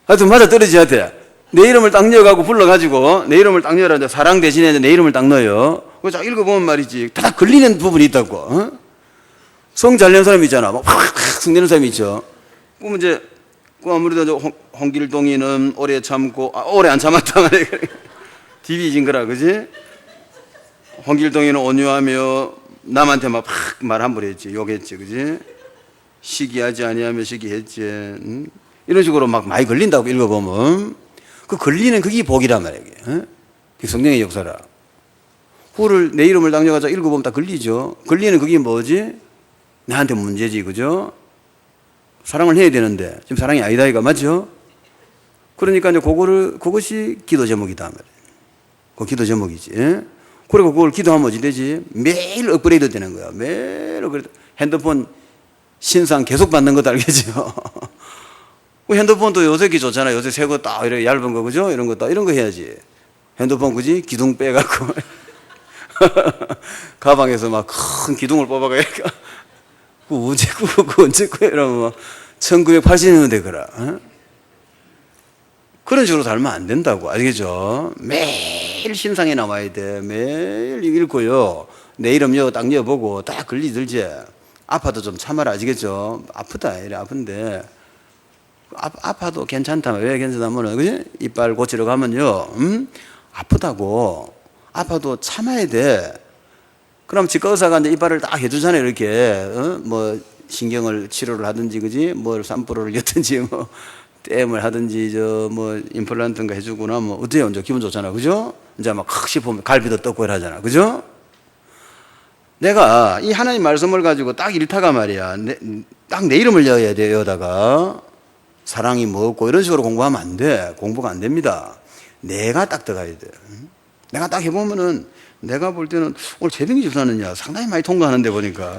하여튼 맞아 떨어져야 돼. 내 이름을 딱 넣어가고 불러가지고 내 이름을 딱 넣으라는데 사랑 대신에 내 이름을 딱 넣어요. 그거 쫙 읽어보면 말이지 다 걸리는 부분이 있다고. 성 잘 낸 사람이 있잖아. 막 성 내는 사람이 있죠. 그럼 이제 아무래도 홍길동이는 오래 참고 오래 안 참았다 말이야. 디비진 거라 그지? 홍길동이는 온유하며 남한테 막 말 함부로 했지. 욕했지 그지? 시기하지 아니하며 시기했지. 이런 식으로 막 많이 걸린다고 읽어보면 그 걸리는 그게 복이란 말이야. 그게 성령의 역사라. 그거를 내 이름을 당겨가지고 읽어보면 다 걸리죠. 걸리는 그게 뭐지? 나한테 문제지 그죠? 사랑을 해야 되는데 지금 사랑이 아니다 이거 맞죠? 그러니까 이제 그것이 기도 제목이다 말이야. 그 기도 제목이지. 그리고 그걸 기도하면 어찌 되지? 매일 업그레이드 되는 거야. 매일 업그레이드. 핸드폰 신상 계속 받는 것도 알겠죠? 핸드폰도 요새 기 좋잖아. 요새 새 거 딱 이렇게 얇은 거 그죠? 이런 거 해야지. 핸드폰 그지? 기둥 빼갖고 가방에서 막 큰 기둥을 뽑아가니까 그 언제 거야? 이러면 1980년대 거라. 그런 식으로 살면 안 된다고. 알겠죠? 매일 신상에 나와야 돼. 매일 읽고요. 내 이름 딱 넣어보고 딱 걸리들지. 아파도 좀 참아라. 아시겠죠? 아프다. 이래 아픈데. 아파도 괜찮다. 왜 괜찮다면, 그지? 이빨 고치러 가면요. 아프다고. 아파도 참아야 돼. 그럼 치과 의사가 이제 이빨을 딱 해주잖아요. 이렇게. 뭐, 신경을 치료를 하든지, 그지? 뭐, 산불을 였든지, 뭐, 댐을 하든지, 뭐, 임플란트인가 해주고 나면, 어때요? 이제 기분 좋잖아. 그죠? 이제 막 칵 씹으면 갈비도 떴고 이러잖아. 그죠? 내가 이 하나님 말씀을 가지고 딱 일타가 말이야. 딱 내 이름을 넣어야 돼, 여기다가. 사랑이 뭐고 이런 식으로 공부하면 안 돼. 공부가 안 됩니다. 내가 딱 들어가야 돼. 내가 딱 해보면은 내가 볼 때는 오늘 재병이 집사는요 상당히 많이 통과하는데 보니까.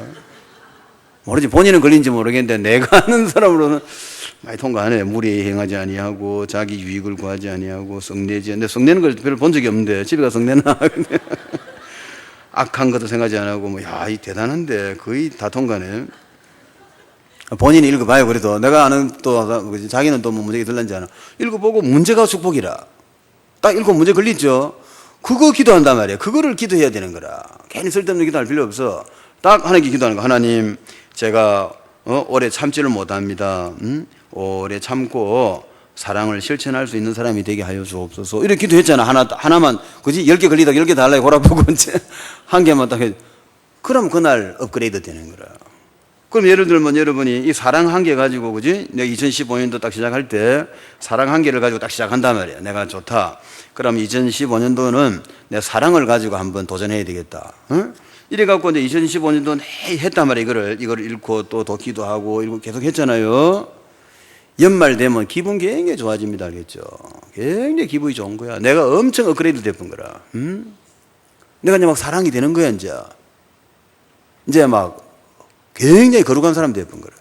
모르지. 본인은 걸린지 모르겠는데 내가 아는 사람으로는 많이 통과하네. 무리에 행하지 아니하고 자기 유익을 구하지 아니하고 성내지. 근데 성내는 걸 별로 본 적이 없는데 집에 가서 성내나. 악한 것도 생각하지 않고 뭐 야, 이 대단한데 거의 다 통과네. 본인이 읽어봐요. 그래도 내가 아는 또 자기는 또 뭐 문제가 들는지 않아. 읽어보고 문제가 축복이라. 딱 읽고 문제 걸리죠. 그거 기도한단 말이야. 그거를 기도해야 되는 거라. 괜히 쓸데없는 기도할 필요 없어. 딱 하나님께 기도하는 거. 하나님, 제가 오래 참지를 못합니다. 오래 참고 사랑을 실천할 수 있는 사람이 되게 하여 주옵소서. 이렇게 기도했잖아. 하나만, 그지? 10개 걸리다 10개 달라고 골아보고 이제 한 개만 딱 해. 그럼 그날 업그레이드 되는 거라. 그럼 예를 들면 여러분이 이 사랑 한 개 가지고, 그지? 내가 2015년도 딱 시작할 때 사랑 한 개를 가지고 딱 시작한단 말이야. 내가 좋다. 그럼 2015년도는 내 사랑을 가지고 한번 도전해야 되겠다. 응? 이래갖고 이제 2015년도 했단 말이야. 이걸 읽고 또 기도하고 이거 계속 했잖아요. 연말 되면 기분 굉장히 좋아집니다. 알겠죠? 굉장히 기분이 좋은 거야. 내가 엄청 업그레이드 됐던 거라. 응? 내가 이제 막 사랑이 되는 거야, 이제. 이제 막 굉장히 거룩한 사람이 됐던 거라.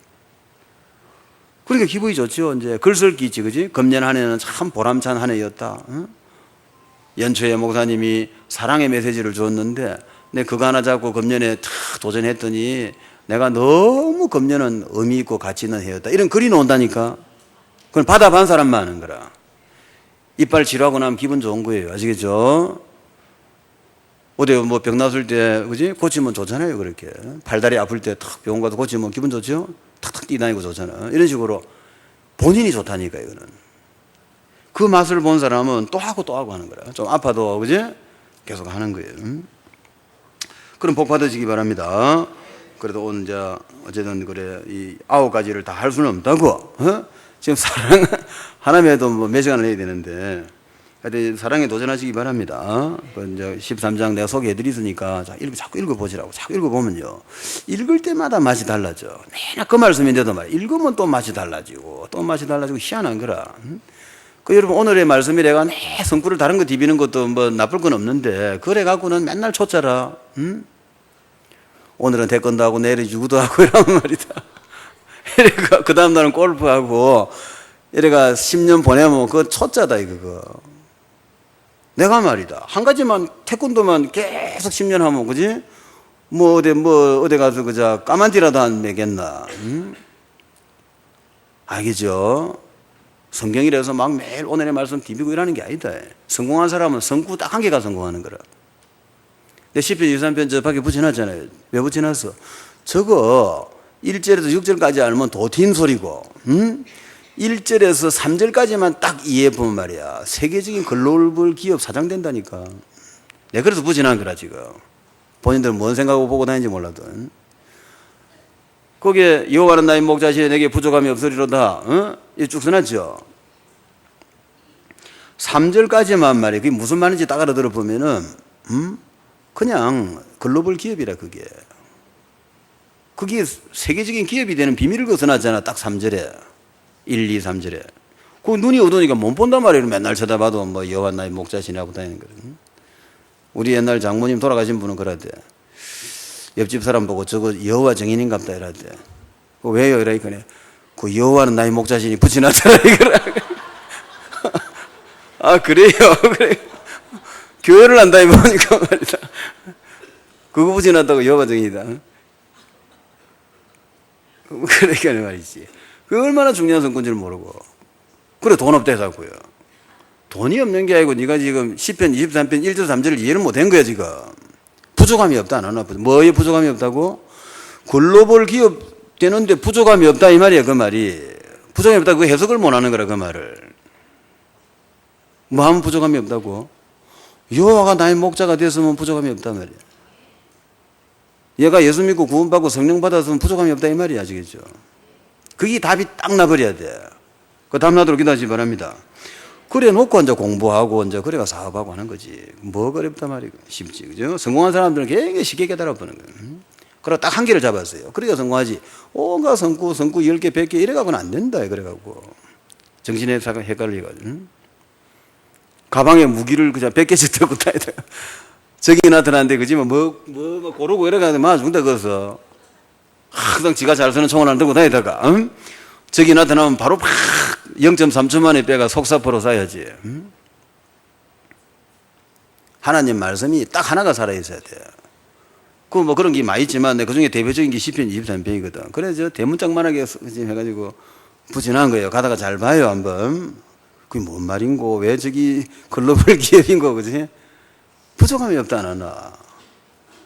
그러니까 기분이 좋죠. 이제 글쓸기 있지, 그지? 금년 한 해는 참 보람찬 한 해였다. 응? 연초에 목사님이 사랑의 메시지를 줬는데, 내가 그거 하나 잡고 금년에 탁 도전했더니, 내가 너무 금년은 의미 있고 가치 있는 해였다. 이런 글이 나온다니까. 그건 받아본 사람만 하는 거라. 이빨 치료하고 나면 기분 좋은 거예요. 아시겠죠? 어디 뭐 병 났을 때, 그지? 고치면 좋잖아요, 그렇게. 팔다리 아플 때 탁 병원 가서 고치면 기분 좋죠? 탁탁 뛰다니고 좋잖아. 이런 식으로 본인이 좋다니까, 이거는. 그 맛을 본 사람은 또 하고 또 하고 하는 거라. 좀 아파도, 그지? 계속 하는 거예요. 그럼 복 받으시기 바랍니다. 그래도 오늘 이제 어쨌든 그래 이 9가지를 다 할 수는 없다고. 어? 지금 사랑 하나님에도 뭐 몇 시간을 해야 되는데, 하여튼 사랑에 도전하시기 바랍니다. 그 이제 13장 내가 소개해드렸으니까 자꾸 읽어보시라고. 자꾸 읽어보면요, 읽을 때마다 맛이 달라져. 맨날 그 말씀인데도 말이야, 읽으면 또 맛이 달라지고 또 맛이 달라지고 희한한 거라. 그 여러분 오늘의 말씀이 내가 내 성구를 다른 거 디비는 것도 뭐 나쁠 건 없는데, 그래 갖고는 맨날 쫓아라. 오늘은 태권도 하고 내일은 유구도 하고 이러면 말이다. 이래가 그 다음 날은 골프하고 이래가 10년 보내면 그거 초짜다 이거. 내가 말이다, 한 가지만 태권도만 계속 10년 하면, 그지? 뭐 어디 가서 그저 까만띠라도 안 매겠나? 알겠죠? 성경이라서 막 매일 오늘의 말씀 디비고 이러는 게 아니다. 성공한 사람은 성구 딱 한 개가 성공하는 거라. 내 10편 23편 저 밖에 붙여놨잖아요. 왜 붙여놨어? 저거 1절에서 6절까지 알면 도틴 소리고, 1절에서 3절까지만 딱 이해해보면 말이야, 세계적인 글로벌 기업 사장 된다니까. 내가 그래서 붙여놓은 거라 지금. 본인들은 뭔 생각하고 보고 다니는지 몰라도. 거기에 여호와는 나의 목자시니 내게 부족함이 없으리로다. 쭉 써놨죠. 3절까지만 말이야. 그게 무슨 말인지 딱 알아들어 보면은, 그냥 글로벌 기업이라 그게. 그게 세계적인 기업이 되는 비밀을 거서놨잖아. 딱 3절에. 1, 2, 3절에. 그 눈이 어두우니까 못 본단 말이에요. 맨날 쳐다봐도 뭐 여호와 나의 목자시냐고 다니는 거거든. 우리 옛날 장모님 돌아가신 분은 그러대. 옆집 사람 보고 저거 여호와 증인인갑다 이러대. 왜요? 이러니까 그 여호와는 나의 목자시니 붙여놨잖아 이거라. 아 그래요? 그래. 교회를 한다 보니까 말이다. 그거 붙여놨다고 여호와 증인이다. 그러니까 말이지. 그 얼마나 중요한 성건지를 모르고. 그래 돈 없다 해서고요. 돈이 없는 게 아니고 네가 지금 10편 23편 1절 3절을 이해를 못한 거야 지금. 부족함이 없다 안 하나. 뭐에 부족함이 없다고? 글로벌 기업 되는데 부족함이 없다 이 말이야 그 말이. 부족함이 없다고 해석을 못 하는 거라 그 말을. 뭐 하면 부족함이 없다고? 여호와가 나의 목자가 됐으면 부족함이 없단 말이야. 얘가 예수 믿고 구원받고 성령 받았으면 부족함이 없다 이 말이야. 아시겠죠? 그게 답이 딱 나버려야 돼. 그 답 나도록 기도하시기 바랍니다. 그래 놓고 이제 공부하고 이제 그래가 사업하고 하는 거지. 뭐가 어렵단 말이야. 쉽지. 그죠? 성공한 사람들은 굉장히 쉽게 깨달아 보는 거예요. 그러고 딱 한 개를 잡았어요. 그래야 성공하지. 온갖 성구 10개, 100개 이래가고는 안 된다. 그래갖고. 정신에 헷갈리거든. 가방에 무기를 그냥 100개씩 들고 다니다. 저기 나타나는데, 그지? 뭐 고르고 이래가는데 맞아 죽는다, 그래서. 항상 지가 잘 쓰는 총을 하나 들고 다니다가, 저기 나타나면 바로 팍 0.3초 만에 빼가 속사포로 쏴야지. 하나님 말씀이 딱 하나가 살아있어야 돼. 그 뭐 그런 게 많이 있지만, 그 중에 대표적인 게 10편 23편이거든. 그래서 대문짝만하게 해가지고 붙여놓은 거예요. 가다가 잘 봐요, 한번. 그게 뭔 말인고, 왜 저기 글로벌 기업인고, 그지? 부족함이 없다, 안 하나.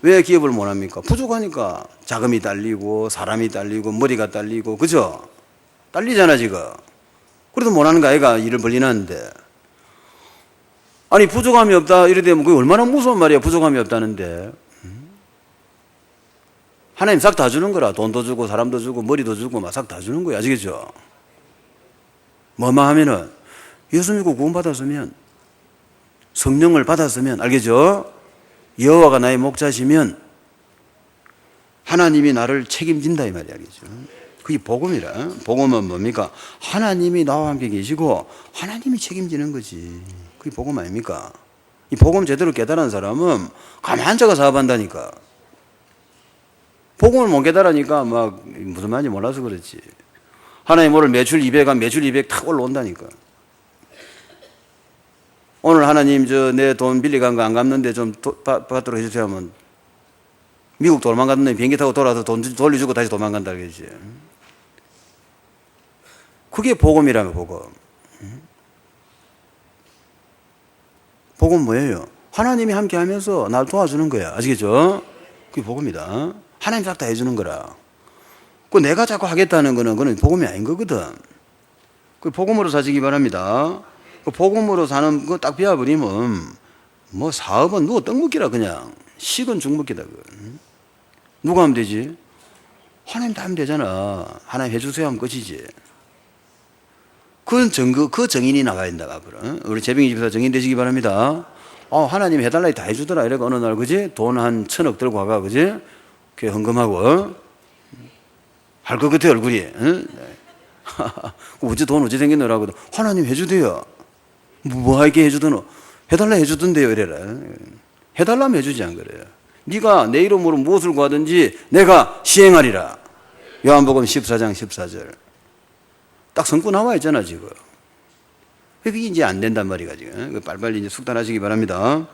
왜 기업을 못 합니까? 부족하니까 자금이 딸리고, 사람이 딸리고, 머리가 딸리고, 그죠? 딸리잖아, 지금. 그래도 못 하는 거 아이가 일을 벌리는데. 아니, 부족함이 없다, 이래 되면 그게 얼마나 무서운 말이야, 부족함이 없다는데. 하나님 싹 다 주는 거라. 돈도 주고, 사람도 주고, 머리도 주고, 막 싹 다 주는 거야, 아시겠죠? 뭐만 하면은, 예수 믿고 구원받았으면, 성령을 받았으면, 알겠죠? 여호와가 나의 목자시면 하나님이 나를 책임진다 이 말이야, 알겠죠? 그게 복음이라. 복음은 뭡니까? 하나님이 나와 함께 계시고 하나님이 책임지는 거지. 그게 복음 아닙니까? 이 복음 제대로 깨달은 사람은 가만 앉아가 사업한다니까. 복음을 못 깨달으니까 막 무슨 말인지 몰라서 그렇지. 하나님 오늘 매출 200한 매출 200 탁 올라온다니까. 오늘 하나님 내 돈 빌려간 거 안 갚는데 좀 받도록 해주세요 하면 미국 도망갔는데 비행기 타고 돌아서 돈 돌려주고 다시 도망간다 그러지. 그게 복음이라며 복음. 복음 뭐예요? 하나님이 함께 하면서 날 도와주는 거야. 아시겠죠? 그게 복음이다. 하나님 싹 다 해주는 거라. 그 내가 자꾸 하겠다는 거는 그건 복음이 아닌 거거든. 그 복음으로 사시기 바랍니다. 그 복음으로 사는 거 딱 비워버리면 뭐 사업은 누구 떡 먹기라 그냥 식은 죽 먹기다. 누가 하면 되지? 하나님 다 하면 되잖아. 하나님 해주세요 하면 끝이지. 그 정인이 나가야 된다. 앞으로. 우리 재병이 집사 정인 되시기 바랍니다. 하나님 해달라 다 해주더라. 이래가 어느 날 그지? 돈 한 1,000억 들고 와가 그지? 그 헌금하고 할 것 같아 얼굴이. 응? 어째 돈 어째 생겼노라고 하나님 해주대요. 뭐 하게 해주더노? 해달라 해주던데요. 이래라. 해달라면 해주지 안 그래요. 네가 내 이름으로 무엇을 구하든지 내가 시행하리라. 요한복음 14장 14절. 딱 성구 나와 있잖아 지금. 그게 이제 안 된단 말이가 지금. 빨리빨리 이제 숙단하시기 바랍니다.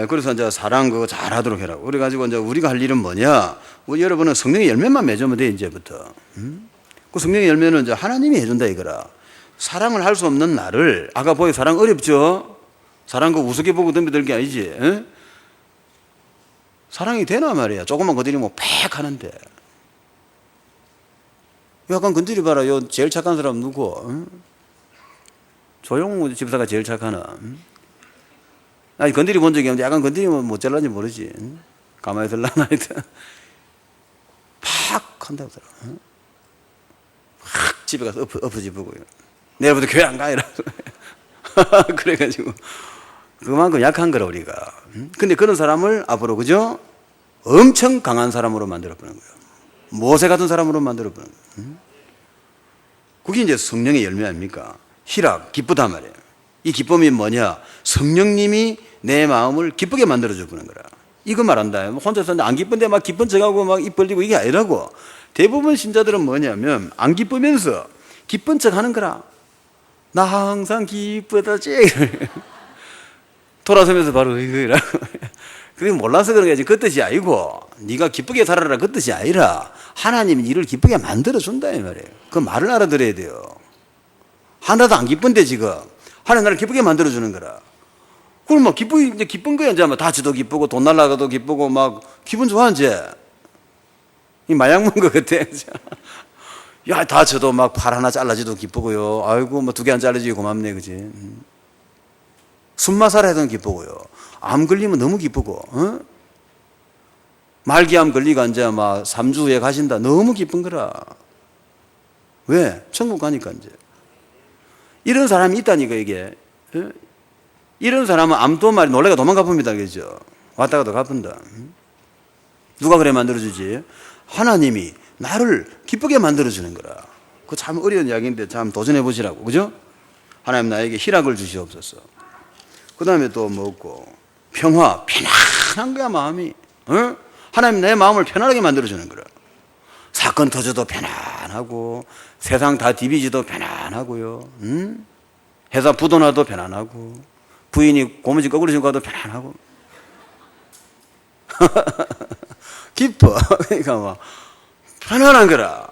그래서 이제 사랑 그거 잘 하도록 해라고. 그래가지고 이제 우리가 할 일은 뭐냐? 우리 여러분은 성령의 열매만 맺으면 돼 이제부터. 그 성령의 열매는 이제 하나님이 해준다 이거라. 사랑을 할 수 없는 나를 아까 보여 사랑 어렵죠? 사랑 그 우습게 보고 덤벼들 게 아니지. 에? 사랑이 되나 말이야. 조금만 건드리면 팩 하는데. 약간 건드려봐라. 요 제일 착한 사람 누구? 조용우 집사가 제일 착하나? 아니 건드려 본 적이 없는데 약간 건드리면 못 잘라는지 모르지. 가만히 있을라나 하여튼 팍 한다고 하더라. 확 집에 가서 엎어지고요. 내일부터 교회 안 가 이러고. 그래가지고 그만큼 약한 거라 우리가. 근데 그런 사람을 앞으로 그죠? 엄청 강한 사람으로 만들어 보는 거예요. 모세 같은 사람으로 만들어 보는 거예요. 그게 이제 성령의 열매 아닙니까? 희락, 기쁘다 말이에요. 이 기쁨이 뭐냐? 성령님이 내 마음을 기쁘게 만들어줘 보는 거라. 이거 말한다. 혼자서 안 기쁜데 막 기쁜 척하고 막 입 벌리고 이게 아니라고. 대부분 신자들은 뭐냐면 안 기쁘면서 기쁜 척 하는 거라. 나 항상 기쁘다 쟤. 돌아서면서 바로 이거라고. 그게 몰라서 그런 거지. 그 뜻이 아니고 네가 기쁘게 살아라 그 뜻이 아니라 하나님이 일을 기쁘게 만들어준다 이 말이에요. 그 말을 알아들어야 돼요. 하나도 안 기쁜데 지금 하나님 나를 기쁘게 만들어주는 거라. 그럼 막 이제 기쁜 거야. 이제 막 다치도 기쁘고 돈 날라가도 기쁘고 막 기분 좋아 이제. 이 마약 먹은 것 같아. 야 다쳐도 막 팔 하나 잘라지도 기쁘고요. 아이고 뭐 2개 안 잘라지고 고맙네 그지. 숨마살 해도 기쁘고요. 암 걸리면 너무 기쁘고, 말기암 걸리가 이제 막 3주 후에 가신다. 너무 기쁜 거라. 왜? 천국 가니까 이제. 이런 사람이 있다니까, 이게. 이런 사람은 암도 말이 놀래가 도망가 봅니다. 그죠? 왔다 가도 갚은다. 누가 그래 만들어주지? 하나님이 나를 기쁘게 만들어주는 거라. 그거 참 어려운 이야기인데 참 도전해 보시라고. 그죠? 하나님 나에게 희락을 주시옵소서. 그 다음에 또 뭐고 평화, 편안한 거야 마음이. 하나님 내 마음을 편안하게 만들어주는 거라. 사건 터져도 편안하고 세상 다 뒤비지도 편안하고요. 회사 부도나도 편안하고 부인이 고무줄 거꾸로 신고 가도 편안하고 기뻐. 그러니까 막 편안한 거라.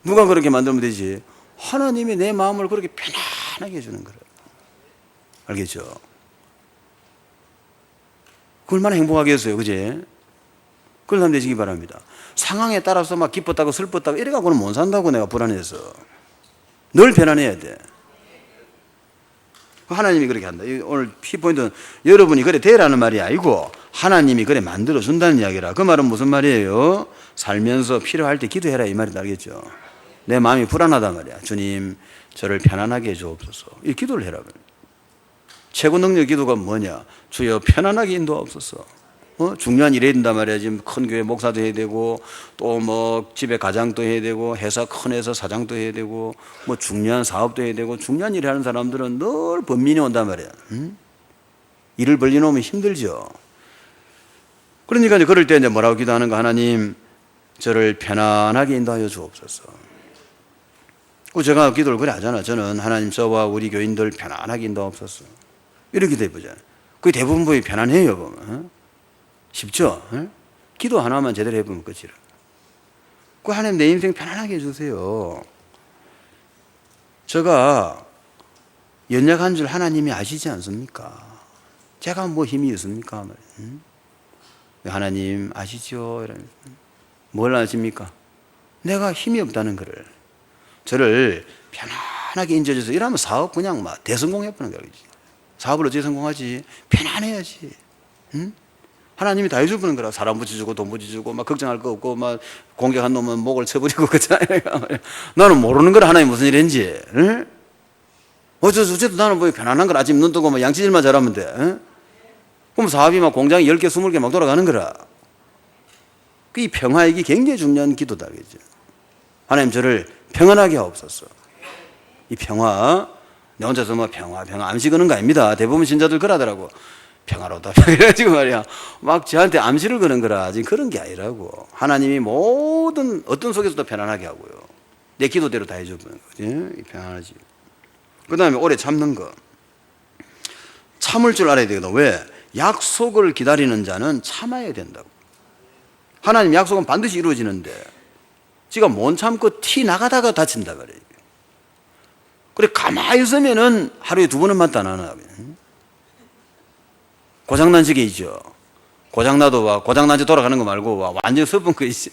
누가 그렇게 만들면 되지? 하나님이 내 마음을 그렇게 편안하게 해주는 거라. 알겠죠? 그 얼마나 행복하겠어요, 그지? 그런 사람 되시기 바랍니다. 상황에 따라서 막 기뻤다고 슬펐다고 이래갖고는 못 산다고 내가 불안해서. 늘 편안해야 돼. 하나님이 그렇게 한다. 오늘 키포인트는 여러분이 그래 되라는 말이 아니고 하나님이 그래 만들어준다는 이야기라. 그 말은 무슨 말이에요? 살면서 필요할 때 기도해라 이 말이다. 알겠죠? 내 마음이 불안하단 말이야. 주님 저를 편안하게 해주옵소서. 이 기도를 해라. 최고 능력 기도가 뭐냐? 주여 편안하게 인도하옵소서. 중요한 일이 된단 말이야. 지금 큰 교회 목사도 해야 되고 또 뭐 집에 가장도 해야 되고 회사 큰 회사 사장도 해야 되고 뭐 중요한 사업도 해야 되고 중요한 일을 하는 사람들은 늘 번민이 온단 말이야. 일을 벌려놓으면 힘들죠. 그러니까 이제 그럴 때 이제 뭐라고 기도하는가? 하나님 저를 편안하게 인도하여 주옵소서. 제가 기도를 그래 하잖아. 저는 하나님 저와 우리 교인들 편안하게 인도하옵소서. 이렇게 돼보잖아요. 그게 대부분 보이 편안해요, 보면. 쉽죠? 기도 하나만 제대로 해보면 끝이라. 그 하나님 내 인생 편안하게 해주세요. 제가 연약한 줄 하나님이 아시지 않습니까? 제가 뭐 힘이 있습니까? 하나님 아시죠? 이러면서. 뭘 아십니까? 내가 힘이 없다는 거를. 저를 편안하게 인정해줘서 이러면 사업 그냥 막 대성공해보는 거야. 사업을 어찌 성공하지? 편안해야지. 응? 하나님이 다 해줄 거는 거라. 사람 붙여주고 돈 붙여주고 막 걱정할 거 없고 막 공격한 놈은 목을 쳐버리고 그렇잖아요. 나는 모르는 거라 하나님 무슨 일 했는지. 응? 어쨌든 나는 뭐 편안한 걸 아침 눈 뜨고 막 양치질만 잘하면 돼. 응? 그럼 사업이 막 공장이 10개, 20개 막 돌아가는 거라. 이 평화 이게 굉장히 중요한 기도다. 그죠? 하나님 저를 평안하게 하옵소서. 이 평화, 내 혼자서 뭐 평화 암시 거는 거 아닙니다. 대부분 신자들 그러더라고. 평화로다. 이래가지고 말이야. 막 저한테 암시를 거는 거라. 지금 그런 게 아니라고. 하나님이 모든 어떤 속에서도 편안하게 하고요. 내 기도대로 다 해주는 거지. 편안하지. 그 다음에 오래 참는 거. 참을 줄 알아야 되거든. 왜? 약속을 기다리는 자는 참아야 된다고. 하나님 약속은 반드시 이루어지는데 지가 못 참고 티 나가다가 다친다 그래. 그래 가만히 있으면은 하루에 2번은 맞다 나는. 고장난 시계 있죠. 고장나도 와 고장난지 돌아가는 거 말고 와 완전 서픈 거 있지.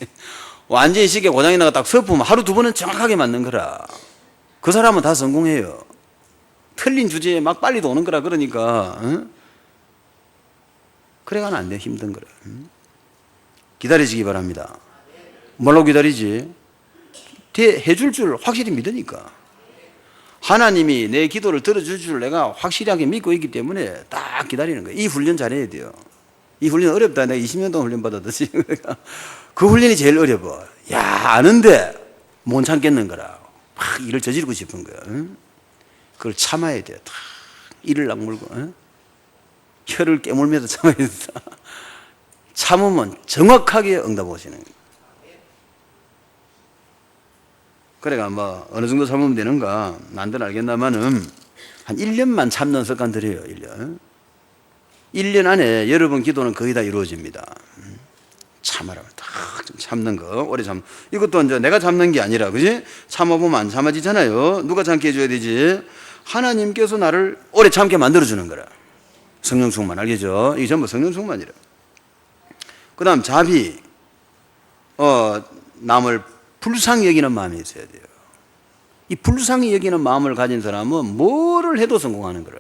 완전히 시계 고장이 나가 딱 서프면 하루 2번은 정확하게 맞는 거라. 그 사람은 다 성공해요. 틀린 주제에 막 빨리 오는 거라. 그러니까 그래가는 안 돼. 힘든 거라. 기다리시기 바랍니다. 뭘로 기다리지? 해줄 줄 확실히 믿으니까. 하나님이 내 기도를 들어줄 줄 내가 확실하게 믿고 있기 때문에 딱 기다리는 거예요. 이 훈련 잘해야 돼요. 이 훈련 어렵다. 내가 20년 동안 훈련 받았듯이. 그 훈련이 제일 어려워. 야, 아는데 못 참겠는 거라. 막 일을 저지르고 싶은 거야. 응? 그걸 참아야 돼요. 딱 이를 악물고 응? 혀를 깨물면서 참아야 된다. 참으면 정확하게 응답 오시는 거예요. 그래가 뭐 어느 정도 참으면 되는가 난들 알겠나마는 한 1년만 참는 습관 들여요. 1년. 1년 안에 여러분 기도는 거의 다 이루어집니다. 참아라. 딱 좀 참는 거. 오래 참. 이것도 이제 내가 참는 게 아니라, 그지? 참아보면 안 참아지잖아요. 누가 참게 해줘야 되지? 하나님께서 나를 오래 참게 만들어주는 거라. 성령 충만. 알겠죠? 이게 전부 성령 충만이라. 그 다음 자비. 남을 불쌍히 여기는 마음이 있어야 돼요. 이 불쌍히 여기는 마음을 가진 사람은 뭐를 해도 성공하는 거라.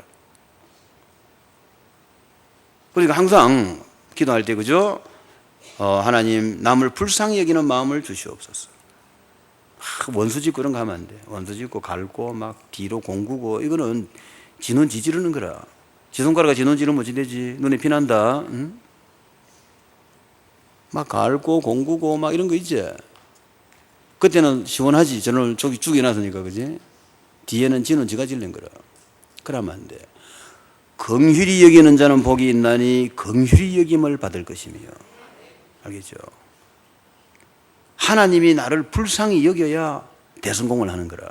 그러니까 항상 기도할 때, 그죠? 하나님, 남을 불쌍히 여기는 마음을 주시옵소서. 원수 짓고 그런 거 하면 안 돼. 원수 짓고 갈고 막 뒤로 공구고 이거는 진원 지지르는 거라. 지 손가락에 진원 지르면 어찌 되지? 눈에 피난다. 응? 막 갈고 공구고 막 이런 거 있지? 그때는 시원하지. 저는 저기 죽여놨으니까, 그지? 뒤에는 지는 지가 질린 거라. 그러면 안 돼. 긍휼히 여기는 자는 복이 있나니 긍휼히 여김을 받을 것이며. 알겠죠? 하나님이 나를 불쌍히 여겨야 대성공을 하는 거라.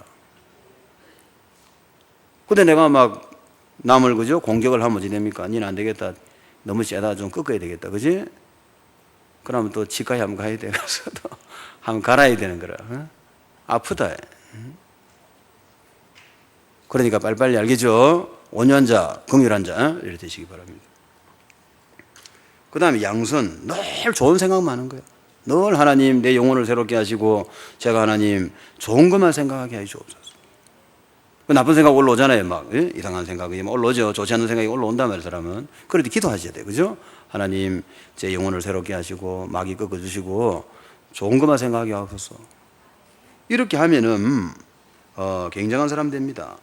근데 내가 막 남을, 그죠? 공격을 하면 어찌 됩니까? 니는 안 되겠다. 너무 세다. 좀 꺾어야 되겠다. 그지? 그러면 또 치과에 한번 가야 돼. 가서 또 한번 갈아야 되는 거라. 아프다. 그러니까 빨리빨리 알겠죠? 온유한 자, 긍휼한 자 이렇게 되시기 바랍니다. 그 다음에 양선. 늘 좋은 생각만 하는 거예요. 늘 하나님 내 영혼을 새롭게 하시고 제가 하나님 좋은 것만 생각하게 해주옵소서. 나쁜 생각 올라오잖아요. 막 이상한 생각이 올라오죠. 좋지 않은 생각이 올라온단 말이에요. 사람은. 그럴 때 기도하셔야 돼요. 그죠? 하나님 제 영혼을 새롭게 하시고 마귀 꺾어주시고 좋은 것만 생각하게 하소서. 이렇게 하면은 굉장한 사람 됩니다.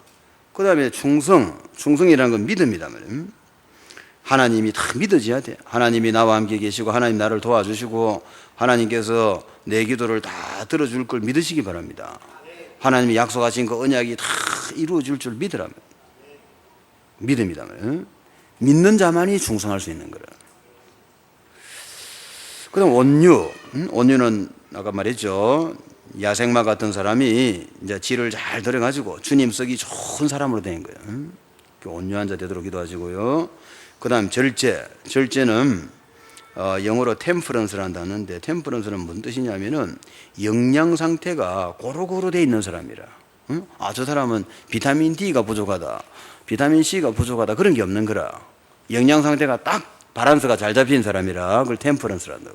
그 다음에 충성이라는 건 믿음이다 말이에요. 하나님이 다 믿어져야 돼. 하나님이 나와 함께 계시고 하나님 나를 도와주시고 하나님께서 내 기도를 다 들어줄 걸 믿으시기 바랍니다. 하나님이 약속하신 그 언약이 다 이루어질 줄 믿으라면. 믿음이다 말이에요. 믿는 자만이 충성할 수 있는 거라. 그 다음 온유. 온유는 아까 말했죠. 야생마 같은 사람이 이제 지를 잘 들여가지고 주님 쓰기 좋은 사람으로 된 거예요. 온유한 자 되도록 기도하시고요. 그 다음 절제는 영어로 템퍼런스라는 단어인데 템퍼런스는 무슨 뜻이냐면은 영양 상태가 고루고루 돼 있는 사람이라. 저 사람은 비타민 D가 부족하다, 비타민 C가 부족하다 그런 게 없는 거라. 영양 상태가 딱 바란스가 잘 잡힌 사람이라 그걸 템퍼런스란다.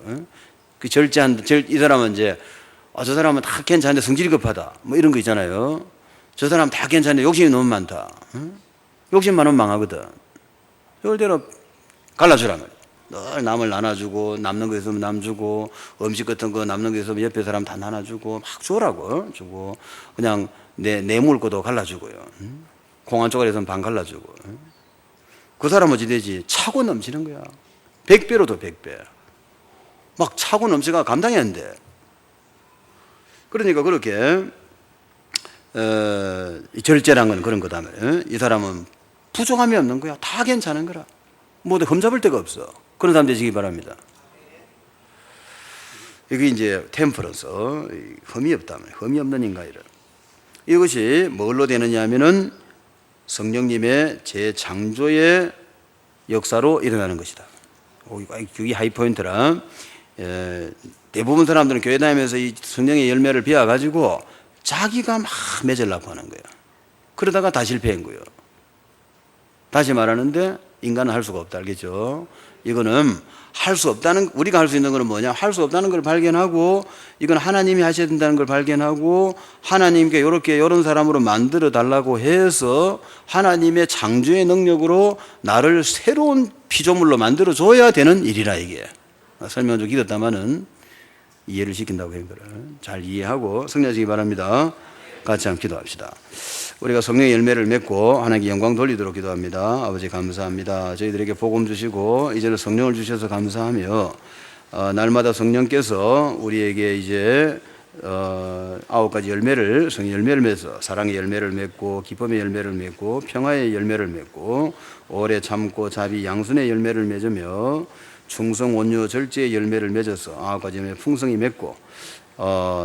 그 이 사람은 이제 저 사람은 다 괜찮은데 성질이 급하다. 뭐 이런 거 있잖아요. 저 사람 다 괜찮은데 욕심이 너무 많다. 욕심 많으면 망하거든. 이걸대로 갈라주란 말이야. 늘 남을 나눠주고, 남는 거 있으면 남 주고, 음식 같은 거 남는 거 있으면 옆에 사람 다 나눠주고, 막 주라고 주고, 그냥 내 물 것도 갈라주고요. 공 한 쪼가리에서는 반 갈라주고. 그 사람은 어찌 되지? 차고 넘치는 거야. 100배로 더 100배. 막 차고 넘치가 감당이 안 돼. 그러니까 그렇게 절제란 건 그런 거다. 이 사람은 부족함이 없는 거야. 다 괜찮은 거라. 뭐 흠잡을 데가 없어. 그런 사람 되시기 바랍니다. 이게 이제 템퍼런스, 흠이 없다. 흠이 없는 인간이라. 이것이 뭘로 되느냐 하면은 성령님의 재창조의 역사로 일어나는 것이다. 이게 하이포인트라. 대부분 사람들은 교회 다니면서 이 성령의 열매를 배워가지고 자기가 막 맺으려고 하는 거야. 그러다가 다 실패한 거예요. 다시 말하는데 인간은 할 수가 없다. 알겠죠? 이거는 할 수 없다는, 우리가 할 수 있는 거는 뭐냐? 할 수 없다는 걸 발견하고, 이건 하나님이 하셔야 된다는 걸 발견하고, 하나님께 이런 사람으로 만들어 달라고 해서 하나님의 창조의 능력으로 나를 새로운 피조물로 만들어 줘야 되는 일이라, 이게. 설명 좀 길었다마는 이해를 시킨다고 한 거를 잘 이해하고 승리하시기 바랍니다. 같이 한번 기도합시다. 우리가 성령의 열매를 맺고 하나님께 영광 돌리도록 기도합니다. 아버지 감사합니다. 저희들에게 복음 주시고 이제는 성령을 주셔서 감사하며 날마다 성령께서 우리에게 이제 9가지 열매를, 성의 열매를 맺어서 사랑의 열매를 맺고 기쁨의 열매를 맺고 평화의 열매를 맺고 오래 참고 자비 양순의 열매를 맺으며 충성 온유 절제의 열매를 맺어서 9가지 열매 풍성히 맺고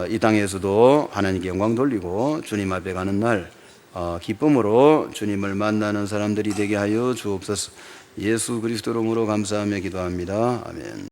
이 땅에서도 하나님께 영광 돌리고 주님 앞에 가는 날 기쁨으로 주님을 만나는 사람들이 되게 하여 주옵소서. 예수 그리스도 이름으로 감사하며 기도합니다. 아멘.